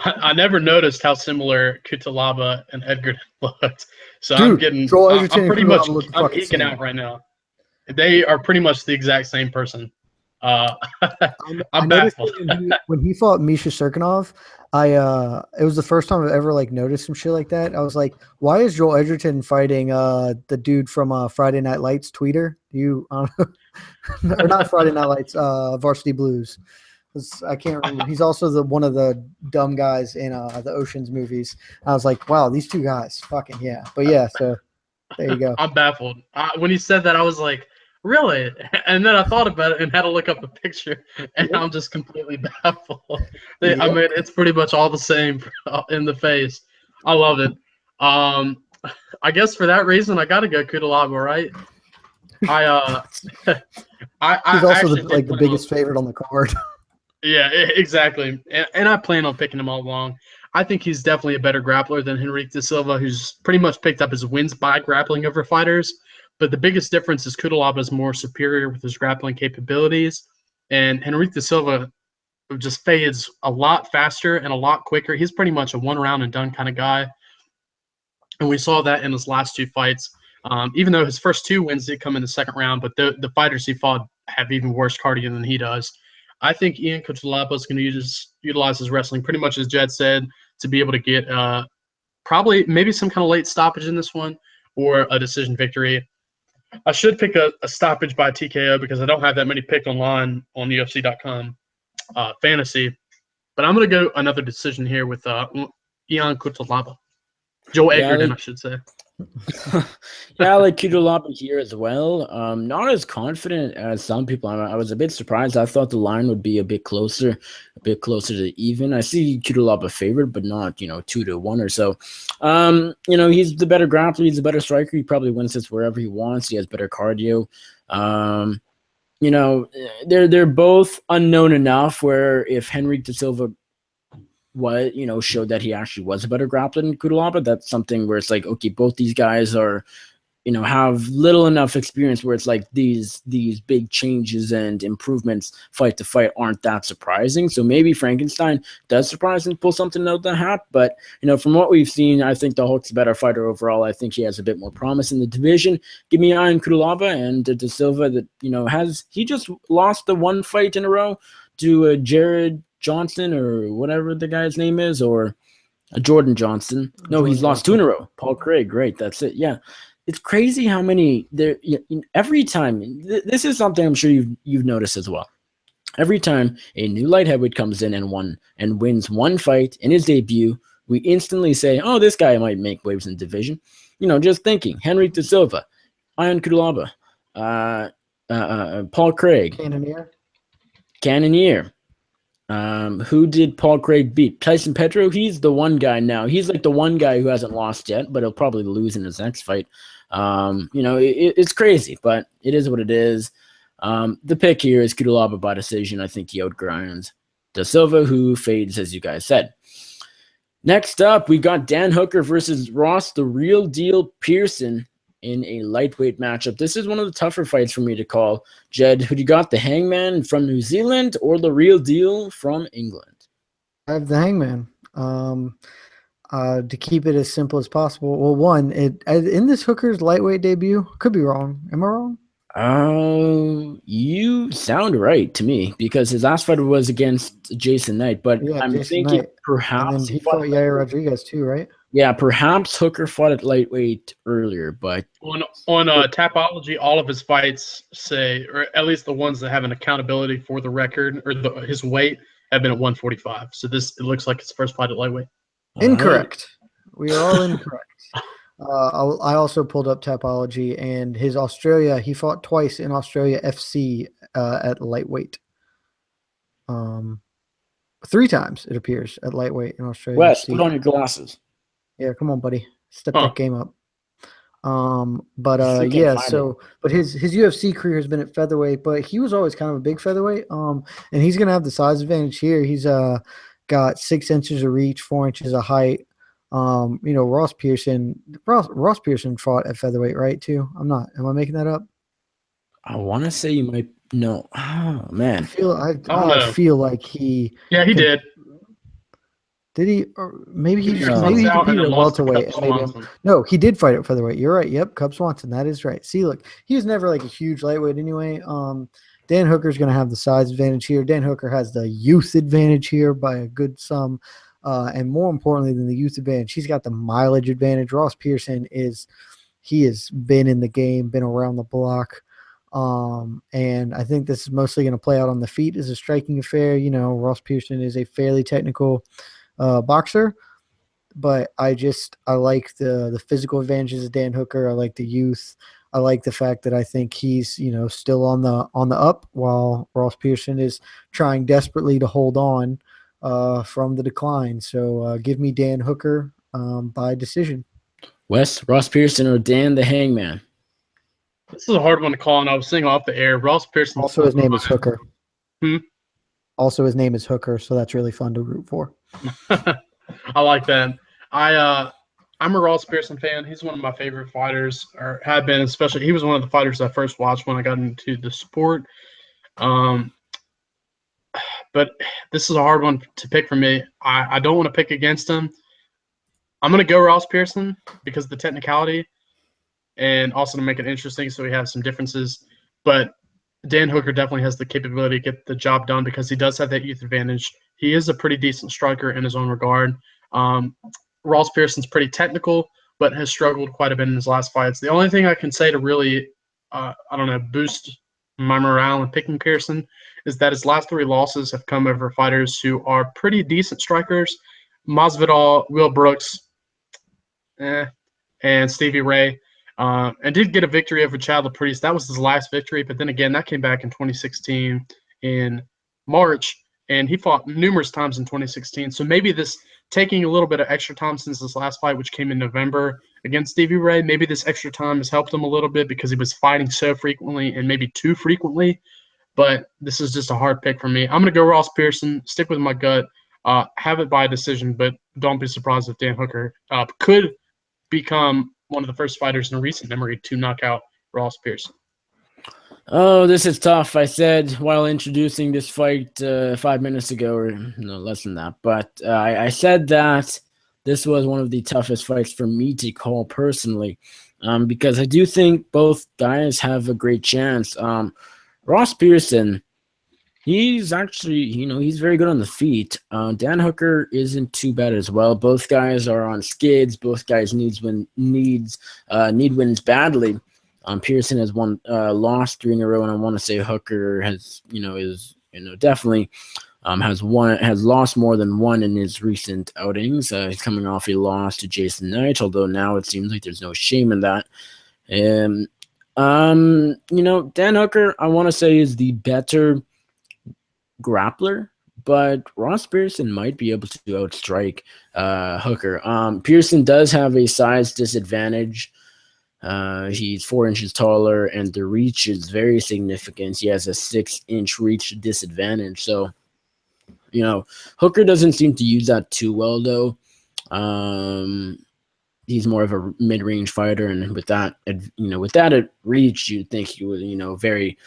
I never noticed how similar Cutelaba and Edgerton looked. So Dude, I'm getting, I'm pretty much, I'm geeking out right now. They are pretty much the exact same person. I'm baffled. When he fought Misha Serkinov, it was the first time I've ever noticed some shit like that. I was like, why is Joel Edgerton fighting the dude from Friday Night Lights, Tweeter? Or not Friday Night Lights, Varsity Blues. I can't remember. He's also one of the dumb guys in the Ocean's movies. I was like, wow, these two guys, fucking yeah. But yeah, so there you go. I'm baffled. When he said that, I was like, really? And then I thought about it and had to look up the picture, and I'm just completely baffled. It's pretty much all the same in the face. I love it. I guess for that reason, I got to go Cutelaba, right? He's also the biggest favorite on the card. Yeah, exactly. And I plan on picking him all along. I think he's definitely a better grappler than Henrique da Silva, who's pretty much picked up his wins by grappling over fighters. But the biggest difference is Cutelaba is more superior with his grappling capabilities. And Henrique da Silva just fades a lot faster and a lot quicker. He's pretty much a one-round-and-done kind of guy. And we saw that in his last two fights. Even though his first two wins did come in the second round, but the fighters he fought have even worse cardio than he does. I think Ion Cutelaba is going to utilize his wrestling pretty much as Jed said to be able to get probably maybe some kind of late stoppage in this one or a decision victory. I should pick a stoppage by TKO because I don't have that many picked online on UFC.com fantasy. But I'm going to go another decision here with Ion Cutelaba. Joel Edgerton, I should say. Yeah, I like Kudalaba here as well. Not as confident as some people. I was a bit surprised. I thought the line would be a bit closer to even. I see Kudalaba favored, but not 2-1 or so. He's the better grappler. He's the better striker. He probably wins this wherever he wants. He has better cardio. Um, they're both unknown enough where if Henry De Silva showed that he actually was a better grappler than Kudalaba, that's something where it's like, okay, both these guys are, have little enough experience where it's like these big changes and improvements fight to fight aren't that surprising. So maybe Frankenstein does surprise and pull something out of the hat. But, from what we've seen, I think the Hulk's a better fighter overall. I think he has a bit more promise in the division. Give me Ian Kudalaba and De Silva that, he just lost the one fight in a row to Jared Johnson or whatever the guy's name is, or Jordan Johnson. No, he's lost 2 in a row. Paul Craig, great, that's it. Yeah, it's crazy how many there. Every time, this is something I'm sure you've noticed as well. Every time a new light heavyweight comes in and wins one fight in his debut, we instantly say, "Oh, this guy might make waves in the division." Just thinking: Henry De Silva, Ian Kudalaba, Paul Craig, Cannonier. Who did Paul Craig beat? Tyson Petro. He's the one guy now. He's like the one guy who hasn't lost yet, but he'll probably lose in his next fight. It's crazy, but it is what it is. The pick here is Kudalaba by decision. I think he outgrinds De Silva, who fades, as you guys said. Next up, we got Dan Hooker versus Ross, the real deal Pearson, in a lightweight matchup. This is one of the tougher fights for me to call. Jed, who do you got, the Hangman from New Zealand or the real deal from England? I have the Hangman. To keep it as simple as possible. Well, one, in this Hooker's lightweight debut, could be wrong. Am I wrong? You sound right to me because his last fight was against Jason Knight, but yeah, I'm thinking perhaps and then he fought Yair Rodriguez too, right? Yeah, perhaps Hooker fought at lightweight earlier, but on Tapology, all of his fights say, or at least the ones that have an accountability for the record or his weight, have been at 145. So it looks like his first fight at lightweight. Incorrect. We are all incorrect. I also pulled up Tapology, and he fought twice in Australia FC at lightweight. 3 times, it appears, at lightweight in Australia. Wes, put on your glasses. Yeah, come on, buddy. Step that game up. But his UFC career has been at featherweight, but he was always kind of a big featherweight. And he's gonna have the size advantage here. He's got 6 inches of reach, 4 inches of height. Ross Pearson fought at featherweight, right? Too. Am I making that up? I want to say you might. No. Oh man. I feel like he. Yeah, he did. Did he? Or maybe he competed at welterweight. No, he did fight at featherweight. You're right. Yep, Cub Swanson. That is right. See, look, he was never like a huge lightweight anyway. Dan Hooker's going to have the size advantage here. Dan Hooker has the youth advantage here by a good sum. And more importantly than the youth advantage, he's got the mileage advantage. Ross Pearson has been in the game, been around the block. And I think this is mostly going to play out on the feet as a striking affair. Ross Pearson is a fairly technical boxer, but I like the physical advantages of Dan Hooker. I like the youth. I like the fact that I think he's still on the up while Ross Pearson is trying desperately to hold on from the decline. So give me Dan Hooker by decision. Wes, Ross Pearson or Dan the Hangman? This is a hard one to call, and I was saying off the air. Ross Pearson. Also, his name is Hooker. Also, his name is Hooker, so that's really fun to root for. I like that. I'm a Ross Pearson fan. He's one of my favorite fighters, or had been, especially. He was one of the fighters I first watched when I got into the sport. But this is a hard one to pick for me. I don't want to pick against him. I'm going to go Ross Pearson because of the technicality and also to make it interesting so we have some differences. But Dan Hooker definitely has the capability to get the job done because he does have that youth advantage. He is a pretty decent striker in his own regard. Ross Pearson's pretty technical, but has struggled quite a bit in his last fights. The only thing I can say to really, boost my morale in picking Pearson is that his last 3 losses have come over fighters who are pretty decent strikers. Masvidal, Will Brooks, and Stevie Ray, and did get a victory over Chad Laprise. That was his last victory, but then again, that came back in 2016 in March, and he fought numerous times in 2016. So maybe this taking a little bit of extra time since this last fight, which came in November against Stevie Ray, maybe this extra time has helped him a little bit because he was fighting so frequently and maybe too frequently. But this is just a hard pick for me. I'm going to go Ross Pearson, stick with my gut, have it by decision, but don't be surprised if Dan Hooker could become one of the first fighters in recent memory to knock out Ross Pearson. Oh, this is tough. I said while introducing this fight 5 minutes ago, or no, less than that, but I said that this was one of the toughest fights for me to call personally, because I do think both guys have a great chance. Ross Pearson, he's actually, he's very good on the feet. Dan Hooker isn't too bad as well. Both guys are on skids. Both guys need wins badly. Pearson has lost 3 in a row, and I want to say Hooker has, definitely has lost more than one in his recent outings. He's coming off a loss to Jason Knight, although now it seems like there's no shame in that. Dan Hooker, I want to say, is the better grappler, but Ross Pearson might be able to outstrike Hooker. Pearson does have a size disadvantage. He's 4 inches taller, and the reach is very significant. He has a 6-inch reach disadvantage. So, Hooker doesn't seem to use that too well, though. He's more of a mid-range fighter, and with that reach, you'd think he would, very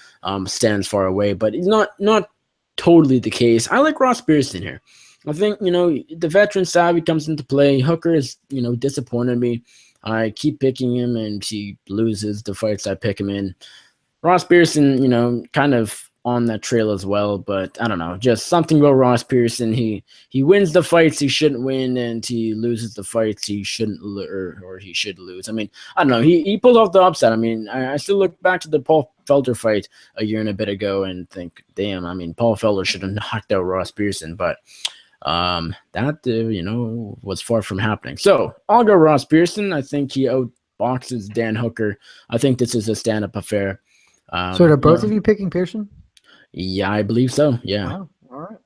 stands far away. But it's not totally the case. I like Ross Pearson here. I think the veteran savvy comes into play. Hooker is disappointed me. I keep picking him, and he loses the fights I pick him in. Ross Pearson, kind of on that trail as well, but I don't know, just something about Ross Pearson. He wins the fights he shouldn't win, and he loses the fights he shouldn't or he should lose. I mean, I don't know. He pulled off the upset. I mean, I still look back to the Paul Felder fight a year and a bit ago and think, damn, I mean, Paul Felder should have knocked out Ross Pearson, but that was far from happening. So I'll go Ross Pearson. I think he outboxes Dan Hooker. I think this is a stand-up affair. So are both of you picking Pearson? Yeah, I believe so. Yeah. Wow. All right.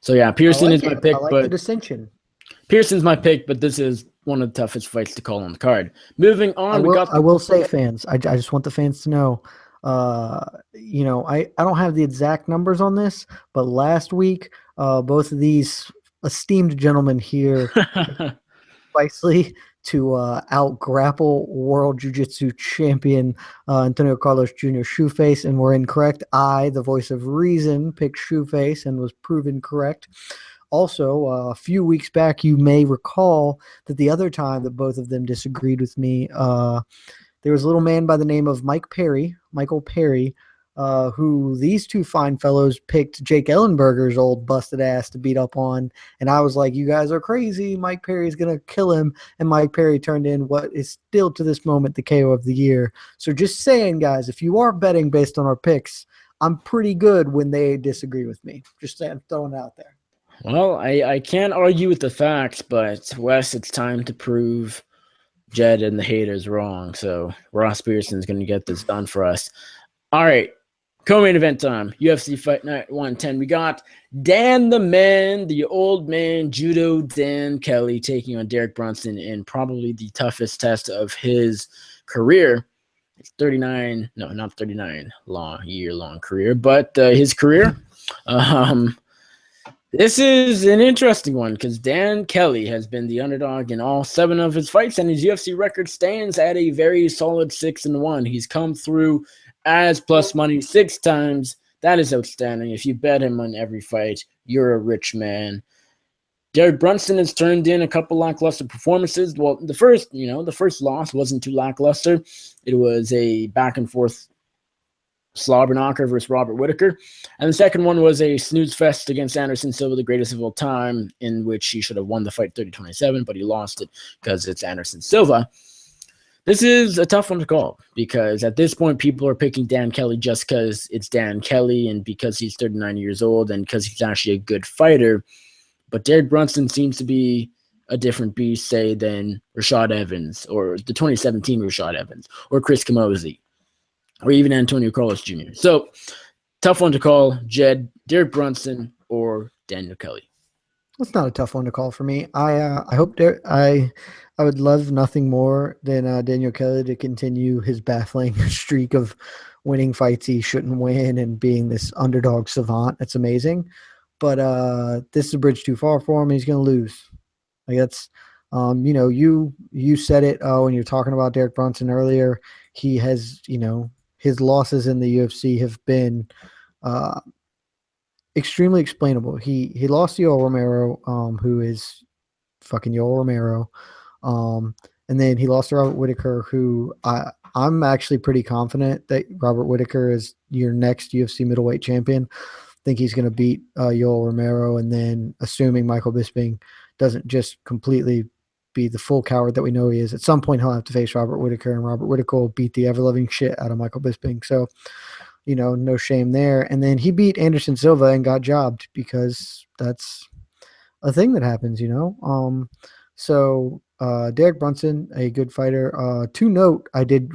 So yeah, Pearson is my pick. I like but the dissension. Pearson's my pick, but this is one of the toughest fights to call on the card. Moving on, I will say, fans, I just want the fans to know, I don't have the exact numbers on this, but last week, both of these esteemed gentlemen here precisely to out-grapple World Jiu-Jitsu champion Antonio Carlos Jr. Shoeface, and we're incorrect. I, the voice of reason, picked Shoeface and was proven correct. Also, a few weeks back, you may recall that the other time that both of them disagreed with me, there was a little man by the name of Michael Perry, who these two fine fellows picked Jake Ellenberger's old busted ass to beat up on. And I was like, you guys are crazy. Mike Perry's going to kill him. And Mike Perry turned in what is still to this moment the KO of the year. So just saying, guys, if you are betting based on our picks, I'm pretty good when they disagree with me. Just saying, throwing it out there. Well, I can't argue with the facts, but Wes, it's time to prove Jed and the haters wrong. So Ross Pearson's going to get this done for us. All right. Co-main event time, UFC Fight Night 110. We got Dan the Man, the old man, Judo Dan Kelly, taking on Derek Brunson in probably the toughest test of his career. It's 39, no, not 39 year-long career, but his career. This is an interesting one because Dan Kelly has been the underdog in all 7 of his fights, and his UFC record stands at a very solid 6-1. He's come through as plus money 6 times. That is outstanding. If you bet him on every fight, you're a rich man. Derek Brunson has turned in a couple lackluster performances. Well, the first loss wasn't too lackluster. It was a back and forth slobber knocker versus Robert Whittaker. And the second one was a snooze fest against Anderson Silva, the greatest of all time, in which he should have won the fight 30-27, but he lost it because it's Anderson Silva. This is a tough one to call because at this point, people are picking Dan Kelly just because it's Dan Kelly and because he's 39 years old and because he's actually a good fighter. But Derek Brunson seems to be a different beast, say, than Rashad Evans or the 2017 Rashad Evans or Chris Camozzi or even Antonio Carlos Jr. So tough one to call. Jed, Derek Brunson, or Daniel Kelly. That's not a tough one to call for me. I hope I would love nothing more than Daniel Kelly to continue his baffling streak of winning fights he shouldn't win and being this underdog savant. That's amazing. But this is a bridge too far for him. He's going to lose. Like that's, you said it when you're talking about Derek Brunson earlier. He has, his losses in the UFC have been extremely explainable. He lost to Yoel Romero, who is fucking Yoel Romero. And then he lost to Robert Whittaker, who I'm actually pretty confident that Robert Whittaker is your next UFC middleweight champion. I think he's going to beat Yoel Romero, and then assuming Michael Bisping doesn't just completely be the full coward that we know he is, at some point he'll have to face Robert Whittaker, and Robert Whittaker will beat the ever-loving shit out of Michael Bisping. So, no shame there. And then he beat Anderson Silva and got jobbed because that's a thing that happens, So Derek Brunson, a good fighter. To note, I did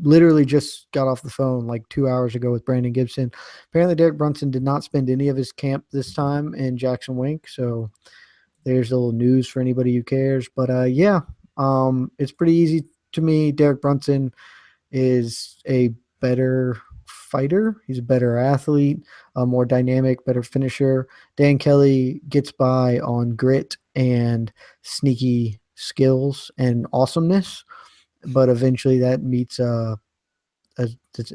literally just got off the phone like 2 hours ago with Brandon Gibson. Apparently Derek Brunson did not spend any of his camp this time in Jackson Wink. So there's a little news for anybody who cares. But it's pretty easy to me. Derek Brunson is a better fighter. He's a better athlete, a more dynamic, better finisher. Dan Kelly gets by on grit and sneaky skills and awesomeness, but eventually that meets an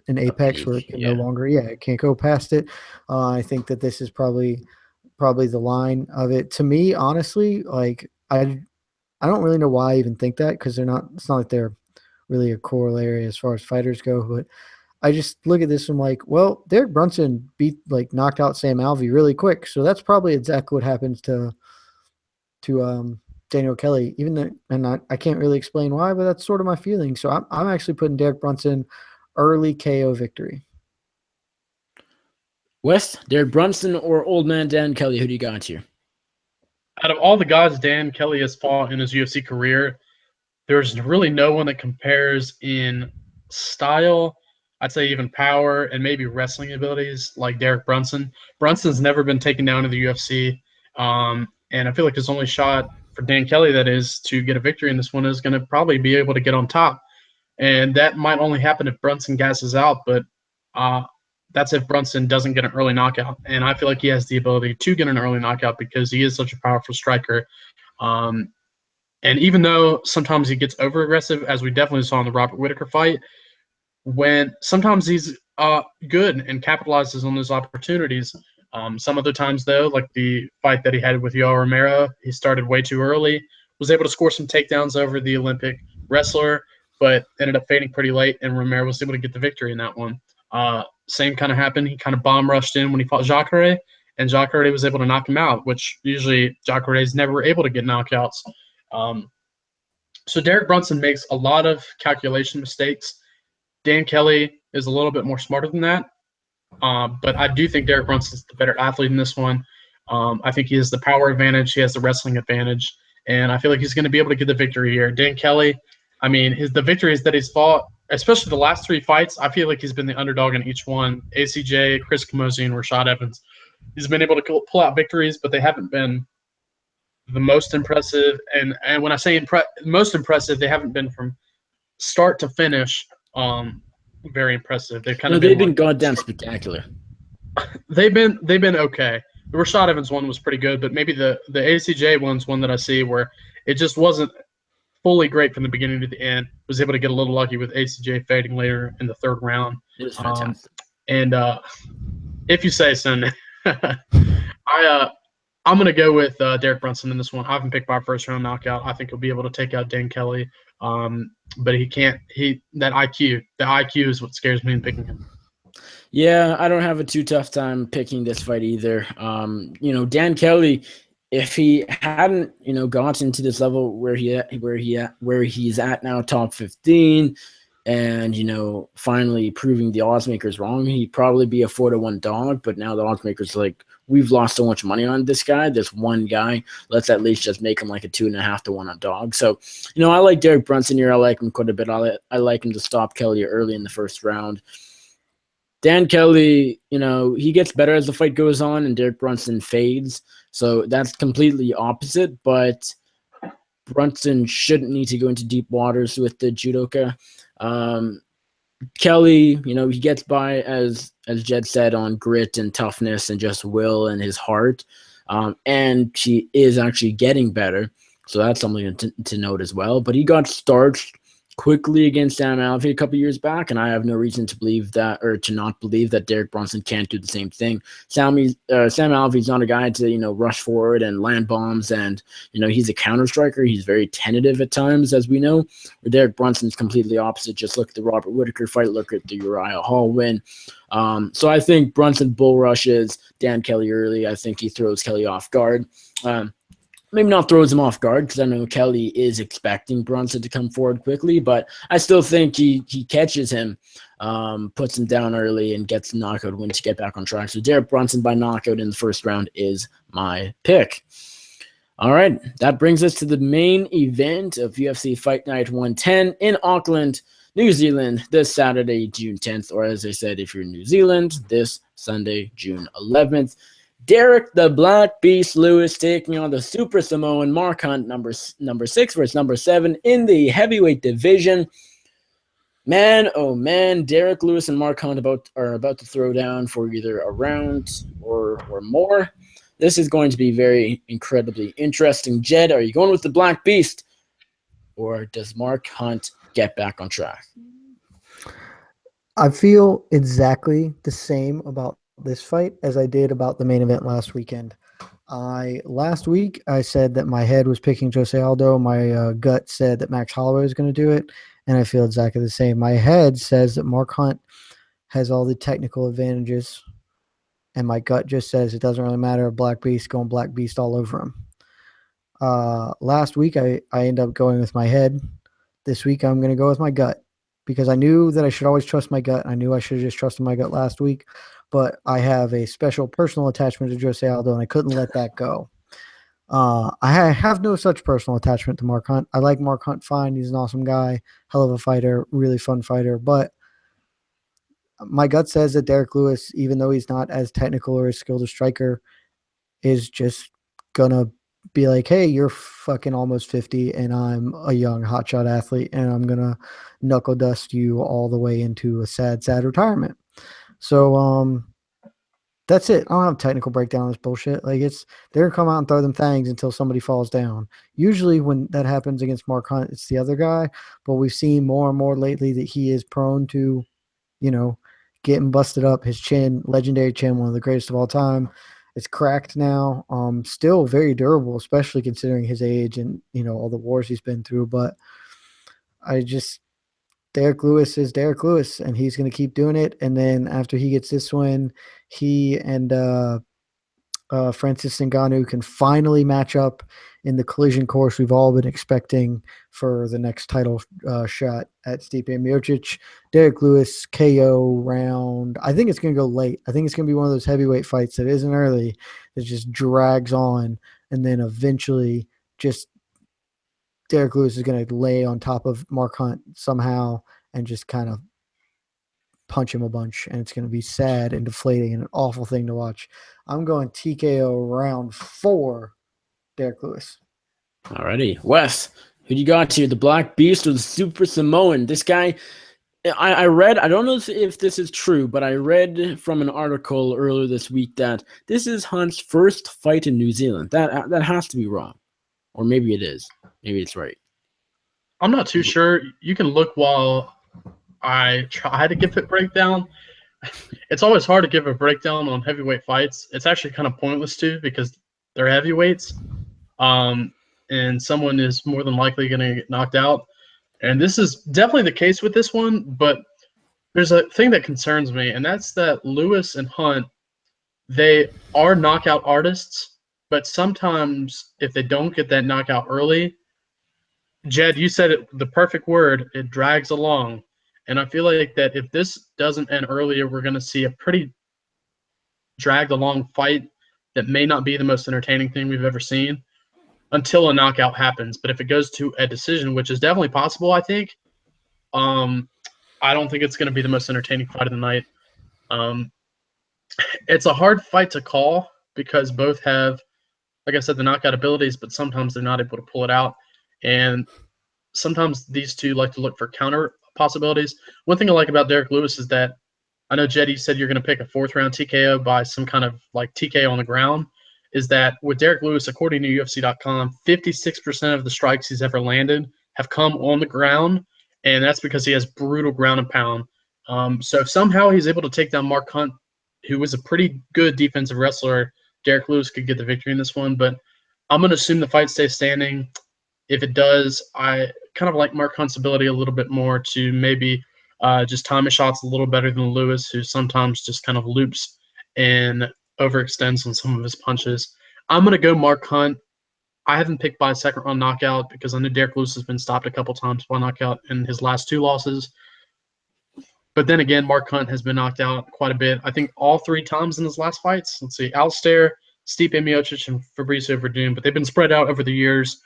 apex where it can no longer, it can't go past it. I think that this is probably the line of it. To me, honestly, like I don't really know why I even think that, because it's not like they're really a corollary as far as fighters go, but I just look at this and I'm like, well, Derek Brunson knocked out Sam Alvey really quick, so that's probably exactly what happens to Daniel Kelly. Even though, and I can't really explain why, but that's sort of my feeling. So I'm actually putting Derek Brunson early KO victory. Wes, Derek Brunson or old man Dan Kelly? Who do you got here? Out of all the guys Dan Kelly has fought in his UFC career, there's really no one that compares in style, I'd say even power, and maybe wrestling abilities like Derek Brunson. Brunson's never been taken down to the UFC, and I feel like his only shot for Dan Kelly, that is, to get a victory in this one is going to probably be able to get on top. And that might only happen if Brunson gasses out, but that's if Brunson doesn't get an early knockout. And I feel like he has the ability to get an early knockout because he is such a powerful striker. And even though sometimes he gets over-aggressive, as we definitely saw in the Robert Whittaker fight, when sometimes he's good and capitalizes on those opportunities. Some other times, though, like the fight that he had with Yoel Romero, he started way too early, was able to score some takedowns over the Olympic wrestler, but ended up fading pretty late, and Romero was able to get the victory in that one. Same kind of happened. He kind of bomb rushed in when he fought Jacare, and Jacare was able to knock him out, which usually Jacare is never able to get knockouts. So Derek Brunson makes a lot of calculation mistakes. Dan Kelly is a little bit more smarter than that. But I do think Derek Brunson's the better athlete in this one. I think he has the power advantage. He has the wrestling advantage. And I feel like he's going to be able to get the victory here. Dan Kelly, I mean, the victories that he's fought, especially the last three fights, I feel like he's been the underdog in each one. ACJ, Chris Camozzi, and Rashad Evans. He's been able to pull out victories, but they haven't been the most impressive. And when I say most impressive, they haven't been from start to finish very impressive. They've been goddamn spectacular. They've been okay. The Rashad Evans one was pretty good, but maybe the ACJ one's one that I see where it just wasn't fully great from the beginning to the end. Was able to get a little lucky with ACJ fading later in the third round. It was fantastic. And if you say so, I'm going to go with Derek Brunson in this one. I haven't picked by a first-round knockout. I think he'll be able to take out Dan Kelly. But he can't – the IQ is what scares me in picking him. Yeah, I don't have a too tough time picking this fight either. Dan Kelly, if he hadn't, gotten to this level where he's at now, top 15, and, finally proving the odds makers wrong. He'd probably be a 4-1 dog, but now the odds makers like, we've lost so much money on this guy, this one guy. Let's at least just make him like a 2.5 to 1 on dog. So, I like Derek Brunson here. I like him quite a bit. I like him to stop Kelly early in the first round. Dan Kelly, he gets better as the fight goes on, and Derek Brunson fades. So that's completely opposite, but Brunson shouldn't need to go into deep waters with the judoka. Kelly, he gets by, as Jed said, on grit and toughness and just will and his heart. And he is actually getting better. So that's something to note as well. But he got starched quickly against Sam Alvey a couple years back, and I have no reason to believe that, or to not believe that Derek Brunson can't do the same thing. Sam Alvey's not a guy to rush forward and land bombs, and he's a counter striker. He's very tentative at times, as we know. Where Derek Brunson's completely opposite. Just look at the Robert Whittaker fight. Look at the Uriah Hall win. So I think Brunson bull rushes Dan Kelly early. I think he throws Kelly off guard. Maybe not throws him off guard, because I know Kelly is expecting Brunson to come forward quickly, but I still think he catches him, puts him down early, and gets the knockout win to get back on track. So Derek Brunson by knockout in the first round is my pick. All right, that brings us to the main event of UFC Fight Night 110 in Auckland, New Zealand, this Saturday, June 10th, or as I said, if you're in New Zealand, this Sunday, June 11th. Derek the Black Beast Lewis taking on the Super Samoan Mark Hunt, number 6 versus number 7 in the heavyweight division. Man, oh man, Derek Lewis and Mark Hunt are about to throw down for either a round or more. This is going to be very incredibly interesting. Jed, are you going with the Black Beast, or does Mark Hunt get back on track? I feel exactly the same about this fight as I did about the main event last weekend. Last week I said that my head was picking Jose Aldo. My gut said that Max Holloway was going to do it, and I feel exactly the same. My head says that Mark Hunt has all the technical advantages, and my gut just says it doesn't really matter. Black Beast going Black Beast all over him. Last week I ended up going with my head. This week I'm going to go with my gut, because I knew that I should always trust my gut. I knew I should have just trusted my gut last week, but I have a special personal attachment to Jose Aldo, and I couldn't let that go. I have no such personal attachment to Mark Hunt. I like Mark Hunt fine. He's an awesome guy, hell of a fighter, really fun fighter. But my gut says that Derek Lewis, even though he's not as technical or as skilled a striker, is just going to be like, hey, you're fucking almost 50, and I'm a young hotshot athlete, and I'm going to knuckle dust you all the way into a sad, sad retirement. So that's it. I don't have a technical breakdown on this bullshit. Like, they're going to come out and throw them things until somebody falls down. Usually when that happens against Mark Hunt, it's the other guy, but we've seen more and more lately that he is prone to, getting busted up. His chin, legendary chin, one of the greatest of all time. It's cracked now. Still very durable, especially considering his age and, all the wars he's been through. But Derek Lewis is Derek Lewis, and he's going to keep doing it. And then after he gets this win, he and Francis Ngannou can finally match up in the collision course we've all been expecting for the next title shot at Stipe Miocic. Derek Lewis KO round. I think it's going to go late. I think it's going to be one of those heavyweight fights that isn't early, that just drags on, and then eventually just Derek Lewis is going to lay on top of Mark Hunt somehow and just kind of punch him a bunch, and it's going to be sad and deflating and an awful thing to watch. I'm going TKO round 4, Derek Lewis. Alrighty. Wes, who do you got here? The Black Beast or the Super Samoan? This guy, I read, I don't know if this is true, but I read from an article earlier this week that this is Hunt's first fight in New Zealand. That has to be wrong. Or maybe it is. Maybe it's right. I'm not too sure. You can look while I try to give a breakdown. It's always hard to give a breakdown on heavyweight fights. It's actually kind of pointless too, because they're heavyweights. And someone is more than likely going to get knocked out. And this is definitely the case with this one, but there's a thing that concerns me, and that's that Lewis and Hunt, they are knockout artists, but sometimes if they don't get that knockout early, Jed, you said it, the perfect word, it drags along. And I feel like that if this doesn't end earlier, we're going to see a pretty dragged along fight that may not be the most entertaining thing we've ever seen until a knockout happens. But if it goes to a decision, which is definitely possible, I think, I don't think it's going to be the most entertaining fight of the night. It's a hard fight to call because both have, like I said, the knockout abilities, but sometimes they're not able to pull it out. And sometimes these two like to look for counter possibilities. One thing I like about Derek Lewis is that I know, Jed, you said you're going to pick a 4th-round TKO by some kind of like TKO on the ground, is that with Derek Lewis, according to UFC.com, 56% of the strikes he's ever landed have come on the ground, and that's because he has brutal ground and pound. So if somehow he's able to take down Mark Hunt, who was a pretty good defensive wrestler, Derek Lewis could get the victory in this one. But I'm going to assume the fight stays standing. If it does, I kind of like Mark Hunt's ability a little bit more to maybe just time his shots a little better than Lewis, who sometimes just kind of loops and overextends on some of his punches. I'm going to go Mark Hunt. I haven't picked by a 2nd-round knockout because I know Derek Lewis has been stopped a couple times by knockout in his last 2 losses. But then again, Mark Hunt has been knocked out quite a bit. I think all 3 times in his last fights. Let's see, Alistair, Stipe Miocic, and Fabricio Verdun, but they've been spread out over the years.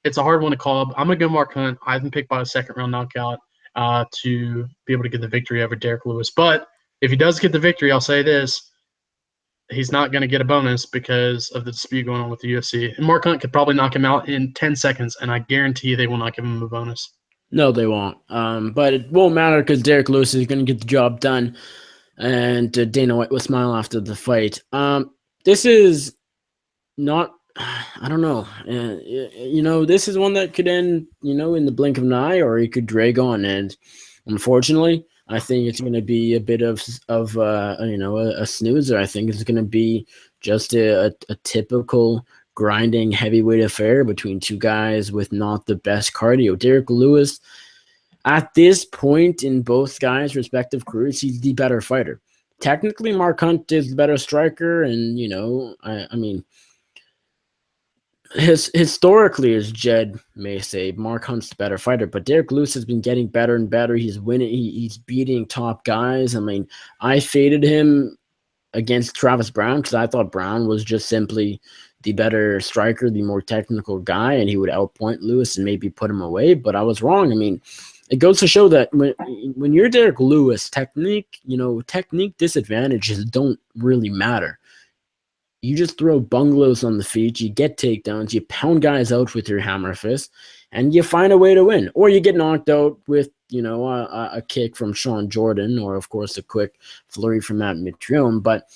It's a hard one to call. I'm going to go Mark Hunt. I haven't picked by a 2nd-round knockout to be able to get the victory over Derek Lewis. But if he does get the victory, I'll say this. He's not going to get a bonus because of the dispute going on with the UFC. And Mark Hunt could probably knock him out in 10 seconds, and I guarantee they will not give him a bonus. No, they won't. But it won't matter because Derek Lewis is going to get the job done. And Dana White will smile after the fight. This is not, I don't know. This is one that could end, in the blink of an eye, or it could drag on. And unfortunately, I think it's going to be a bit of a snoozer. I think it's going to be just a typical grinding heavyweight affair between 2 guys with not the best cardio. Derek Lewis, at this point in both guys' respective careers, he's the better fighter. Technically, Mark Hunt is the better striker, and I mean, historically, as Jed may say, Mark Hunt's the better fighter, but Derek Lewis has been getting better and better. He's winning. He's beating top guys. I mean, I faded him against Travis Brown because I thought Brown was just simply the better striker, the more technical guy, and he would outpoint Lewis and maybe put him away. But I was wrong. I mean, it goes to show that when you're Derek Lewis, technique disadvantages don't really matter. You just throw bungalows on the feet, you get takedowns, you pound guys out with your hammer fist, and you find a way to win. Or you get knocked out with, a kick from Sean Jordan, or, of course, a quick flurry from Matt Mitrione. But,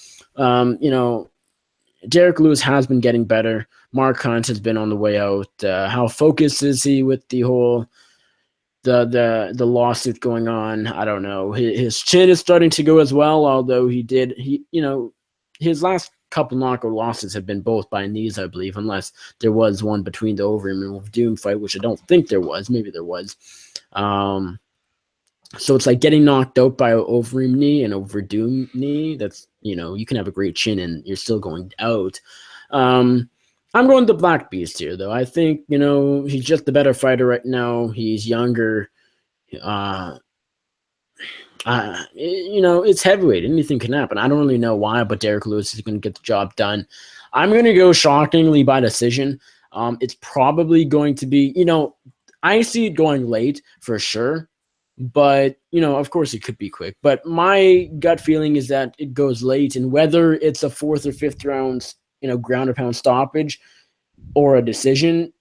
Derek Lewis has been getting better. Mark Hunt has been on the way out. How focused is he with the whole the lawsuit going on? I don't know. His chin is starting to go as well, although his last couple knockout losses have been both by knees, I believe, unless there was one between the Overeem and Doom fight, which I don't think there was. Maybe there was. So it's like getting knocked out by an Overeem knee and over Doom knee. That's, you can have a great chin and you're still going out. I'm going the Black Beast here, though. I think, he's just the better fighter right now. He's younger. It's heavyweight. Anything can happen. I don't really know why, but Derek Lewis is going to get the job done. I'm going to go shockingly by decision. It's probably going to be, I see it going late for sure. But, of course it could be quick. But my gut feeling is that it goes late. And whether it's a 4th or 5th round, ground or pound stoppage or a decision,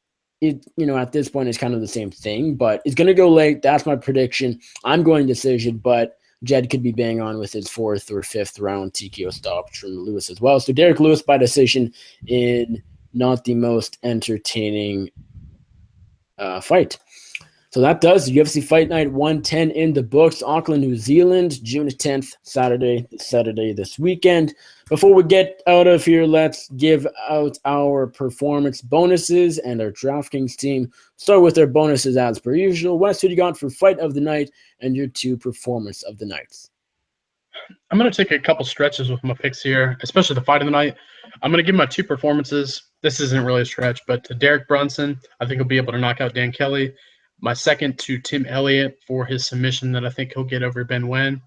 it, at this point is kind of the same thing. But it's going to go late. That's my prediction. I'm going decision. But Jed could be bang on with his 4th or 5th round TKO stoppage from Lewis as well. So Derek Lewis by decision in not the most entertaining fight. So that does UFC Fight Night 110 in the books. Auckland, New Zealand, June 10th, Saturday this weekend. Before we get out of here, let's give out our performance bonuses and our DraftKings team. Start with our bonuses as per usual. Wes, who do you got for Fight of the Night and your 2 performance of the nights? I'm going to take a couple stretches with my picks here, especially the Fight of the Night. I'm going to give my 2 performances. This isn't really a stretch, but to Derek Brunson, I think he'll be able to knock out Dan Kelly. My second to Tim Elliott for his submission that I think he'll get over Ben Wen.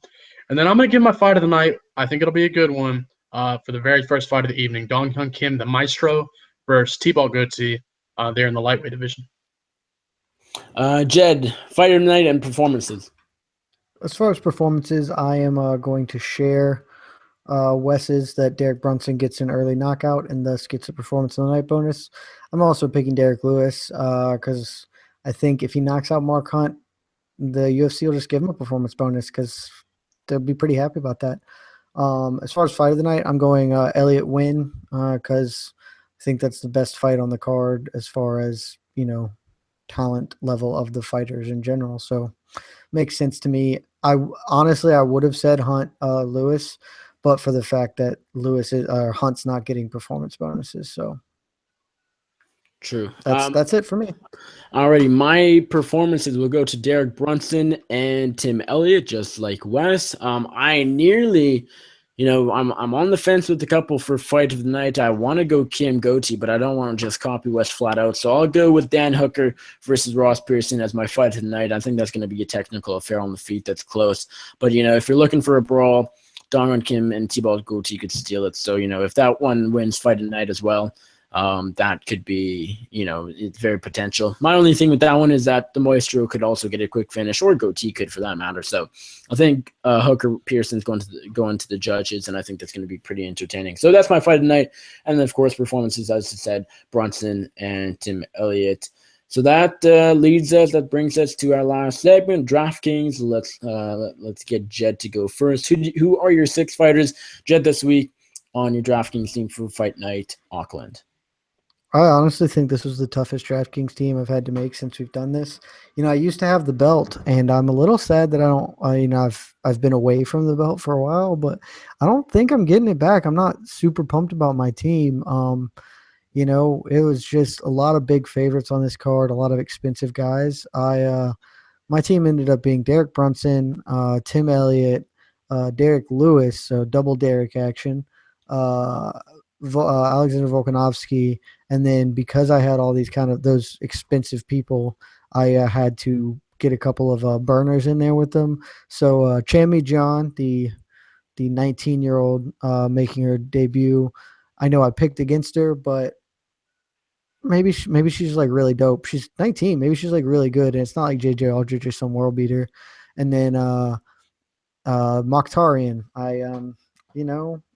And then I'm going to give my fight of the night. I think it'll be a good one for the very first fight of the evening. Dong Hyun Kim, the Maestro, versus T-Ball Goetze there in the lightweight division. Jed, fight of the night and performances. As far as performances, I am going to share Wes's that Derek Brunson gets an early knockout and thus gets a performance of the night bonus. I'm also picking Derek Lewis because I think if he knocks out Mark Hunt, the UFC will just give him a performance bonus because they'll be pretty happy about that. As far as fight of the night, I'm going Elliott win because I think that's the best fight on the card as far as, talent level of the fighters in general. So makes sense to me. I would have said Hunt Lewis, but for the fact that Hunt's not getting performance bonuses. So true. That's it for me. Alrighty, my performances will go to Derek Brunson and Tim Elliott, just like Wes. I nearly, I'm on the fence with a couple for fight of the night. I want to go Kim Goetze, but I don't want to just copy Wes flat out. So I'll go with Dan Hooker versus Ross Pearson as my fight of the night. I think that's going to be a technical affair on the feet that's close. But, if you're looking for a brawl, Dong Hyun Kim and T-Ball Goetze could steal it. So, if that one wins fight of the night as well, that could be, it's very potential. My only thing with that one is that the Maestro could also get a quick finish, or Goetze could for that matter. So I think Hooker Pearson's going to the judges, and I think that's going to be pretty entertaining. So that's my fight of the night. And then, of course, performances, as I said, Brunson and Tim Elliott. So that brings us to our last segment, DraftKings. Let's get Jed to go first. Who are your 6 fighters, Jed, this week on your DraftKings team for Fight Night Auckland? I honestly think this was the toughest DraftKings team I've had to make since we've done this. I used to have the belt, and I'm a little sad that I don't. I've been away from the belt for a while, but I don't think I'm getting it back. I'm not super pumped about my team. It was just a lot of big favorites on this card, a lot of expensive guys. My team ended up being Derek Brunson, Tim Elliott, Derek Lewis, so double Derek action, Alexander Volkanovski, and then because I had all these those expensive people, I had to get a couple of burners in there with them. So Chammy John, the 19-year-old making her debut, I know I picked against her, but maybe she's like really dope. She's 19, maybe she's like really good, and it's not like JJ Aldridge or some world beater. And then Mokhtarian,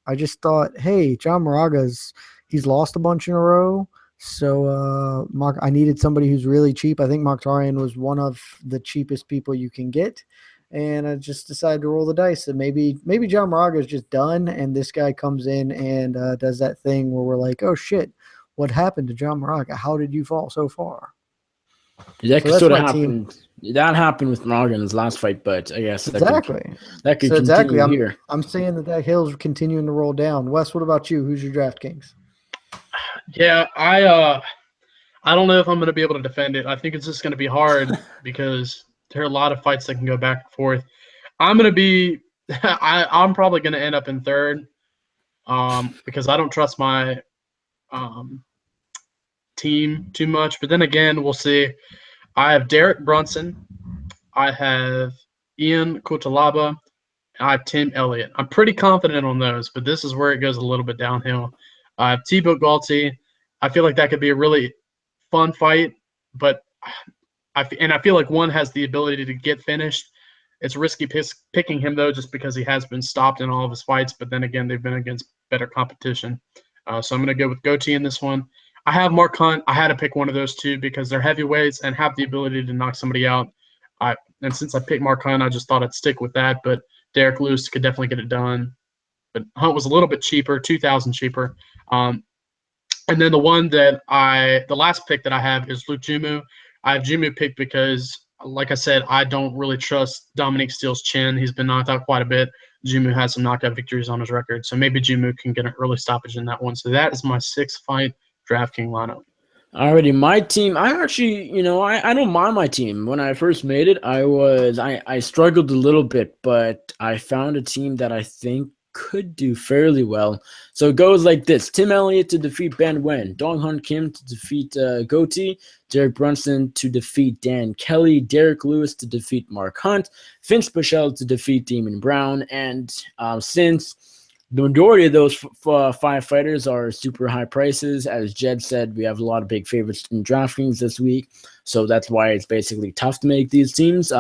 I just thought, hey, John Moraga's he's lost a bunch in a row, so I needed somebody who's really cheap. I think Mokhtarian was one of the cheapest people you can get, and I just decided to roll the dice. And maybe John Moraga is just done, and this guy comes in and does that thing where we're like, oh shit, what happened to John Moraga? How did you fall so far? That could sort of happen. That happened with Moraga in his last fight, but I guess exactly that could continue here. I'm saying that hill's continuing to roll down. Wes, what about you? Who's your DraftKings? Yeah, I don't know if I'm going to be able to defend it. I think it's just going to be hard because there are a lot of fights that can go back and forth. I'm going to be I'm probably going to end up in third because I don't trust my team too much. But then again, we'll see. I have Derek Brunson. I have Ian Kutalaba. I have Tim Elliott. I'm pretty confident on those, but this is where it goes a little bit downhill. I have T-Ball Goetze. I feel like that could be a really fun fight, but I feel like one has the ability to get finished. It's risky picking him, though, just because he has been stopped in all of his fights, but then again, they've been against better competition. So I'm going to go with Goetze in this one. I have Mark Hunt. I had to pick one of those two because they're heavyweights and have the ability to knock somebody out. And since I picked Mark Hunt, I just thought I'd stick with that, but Derek Lewis could definitely get it done. But Hunt was a little bit cheaper, $2,000 cheaper. And then the last pick that I have is Luke Jumu. I have Jumu picked because, like I said, I don't really trust Dominique Steele's chin. He's been knocked out quite a bit. Jumu has some knockout victories on his record, so maybe Jumu can get an early stoppage in that one. So that is my 6-fight DraftKings lineup. Already, my team. I actually, I don't mind my team. When I first made it, I struggled a little bit, but I found a team that I think could do fairly well. So it goes like this: Tim Elliott to defeat Ben Wen, Dong Hun Kim to defeat Goatee, Derek Brunson to defeat Dan Kelly, Derek Lewis to defeat Mark Hunt, Vince Pichel to defeat Damon Brown. And since the majority of those five fighters are super high prices, as Jed said, we have a lot of big favorites in DraftKings this week. So that's why it's basically tough to make these teams.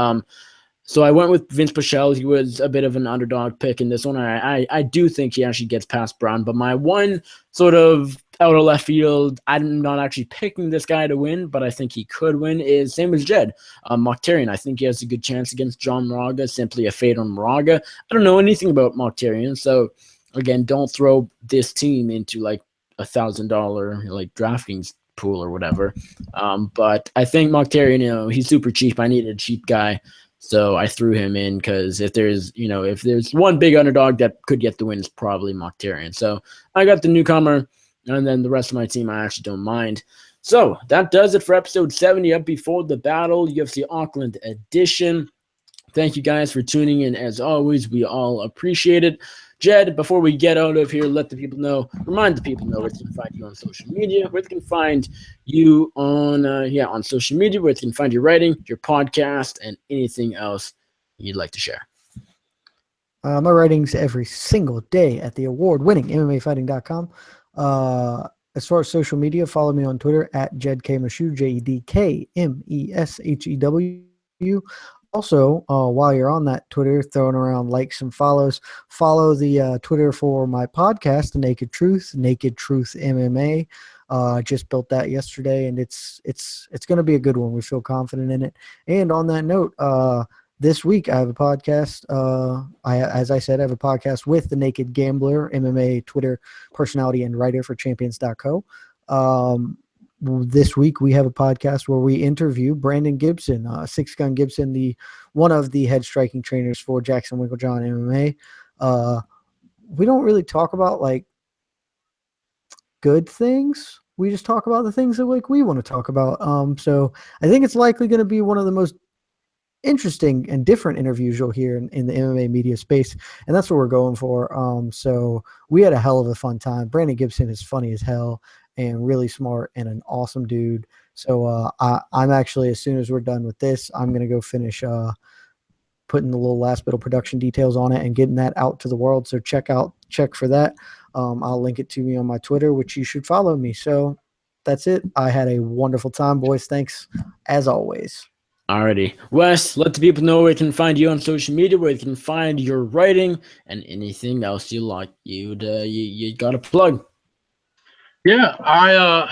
So I went with Vince Pichel. He was a bit of an underdog pick in this one. I do think he actually gets past Brown. But my one sort of out of left field, I'm not actually picking this guy to win, but I think he could win, is same as Jed. Mokhtarian. I think he has a good chance against John Moraga, simply a fade on Moraga. I don't know anything about Mokhtarian. So, again, don't throw this team into like $1,000 like DraftKings pool or whatever. But I think Mokhtarian, he's super cheap. I needed a cheap guy. So I threw him in because if there's one big underdog that could get the win, it's probably Mokhtarian. So I got the newcomer, and then the rest of my team I actually don't mind. So that does it for episode 70 up before the battle, UFC Auckland edition. Thank you guys for tuning in. As always, we all appreciate it. Jed, before we get out of here, remind the people know where they can find you on social media, where they can find you on social media, where they can find your writing, your podcast, and anything else you'd like to share. My writing's every single day at the award-winning MMAfighting.com. As far as social media, follow me on Twitter at Jed K. Meshew, JEDKMESHEW. Also, while you're on that Twitter, throwing around likes and follows, follow the Twitter for my podcast, The Naked Truth MMA. Just built that yesterday, and it's going to be a good one. We feel confident in it. And on that note, this week I have a podcast. As I said, I have a podcast with The Naked Gambler, MMA Twitter personality and writer for Champions.co. This week we have a podcast where we interview Brandon Gibson, Six Gun Gibson, one of the head striking trainers for Jackson Winklejohn MMA. We don't really talk about like good things. We just talk about the things that like we want to talk about. So I think it's likely going to be one of the most interesting and different interviews you'll hear in the MMA media space, and that's what we're going for. So we had a hell of a fun time. Brandon Gibson is funny as hell and really smart and an awesome dude. So I'm actually, as soon as we're done with this, I'm going to go finish putting the little last bit of production details on it and getting that out to the world. So check for that. I'll link it to me on my Twitter, which you should follow me. So that's it. I had a wonderful time, boys. Thanks as always. Alrighty. Wes, let the people know where they can find you on social media, where they can find your writing, and anything else you like. You got a plug. Yeah, I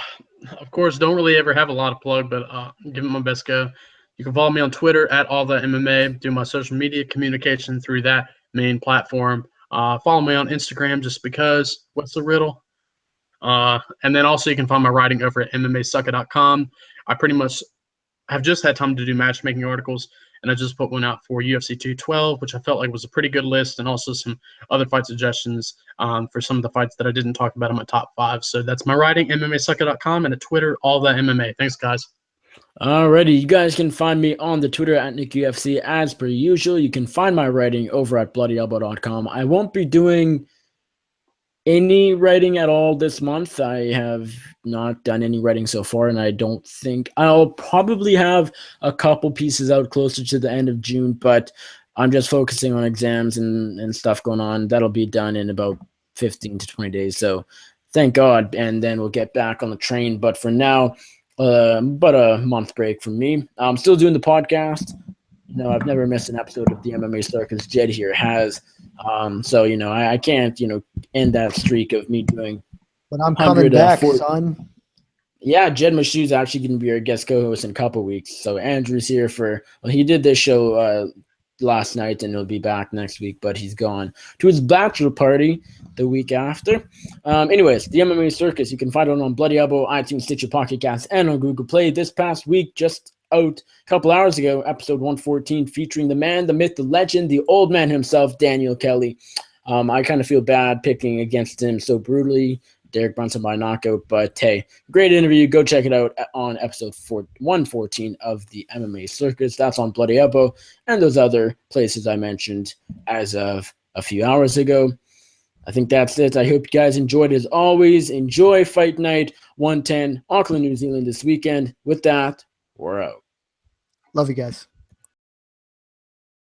of course don't really ever have a lot of plug, but give it my best go. You can follow me on Twitter at all the MMA. Do my social media communication through that main platform. Follow me on Instagram just because. Wes Riddle. And then also you can find my writing over at MMAsucker.com. I pretty much have just had time to do matchmaking articles, and I just put one out for UFC 212, which I felt like was a pretty good list, and also some other fight suggestions for some of the fights that I didn't talk about in my top 5. So that's my writing, MMAsucker.com, and at Twitter, all the MMA. Thanks, guys. Alrighty, you guys can find me on the Twitter at NickUFC as per usual. You can find my writing over at bloodyelbow.com. I won't be doing any writing at all this month. I have not done any writing so far, and I don't think I'll probably have a couple pieces out closer to the end of June, but I'm just focusing on exams and stuff going on. That'll be done in about 15 to 20 days. So thank God. And then we'll get back on the train. But for now, but a month break from me. I'm still doing the podcast. I've never missed an episode of the MMA Circus. Jed here has. So, I can't, end that streak of me doing. But I'm coming back, son. Yeah, Jed Meshew is actually going to be our guest co-host in a couple weeks. So Andrew's here he did this show last night, and he'll be back next week, but he's gone to his bachelor party the week after. Anyways, the MMA Circus, you can find it on Bloody Elbow, iTunes, Stitcher, Pocket Cast, and on Google Play. This past week, just out a couple hours ago, episode 114, featuring the man, the myth, the legend, the old man himself, Daniel Kelly. I kind of feel bad picking against him so brutally. Derek Brunson by knockout, but hey, great interview. Go check it out on episode 114 of the MMA Circus. That's on Bloody Elbow and those other places I mentioned as of a few hours ago. I think that's it. I hope you guys enjoyed. As always, enjoy Fight Night 110, Auckland, New Zealand this weekend. With that, we're out. Love you guys.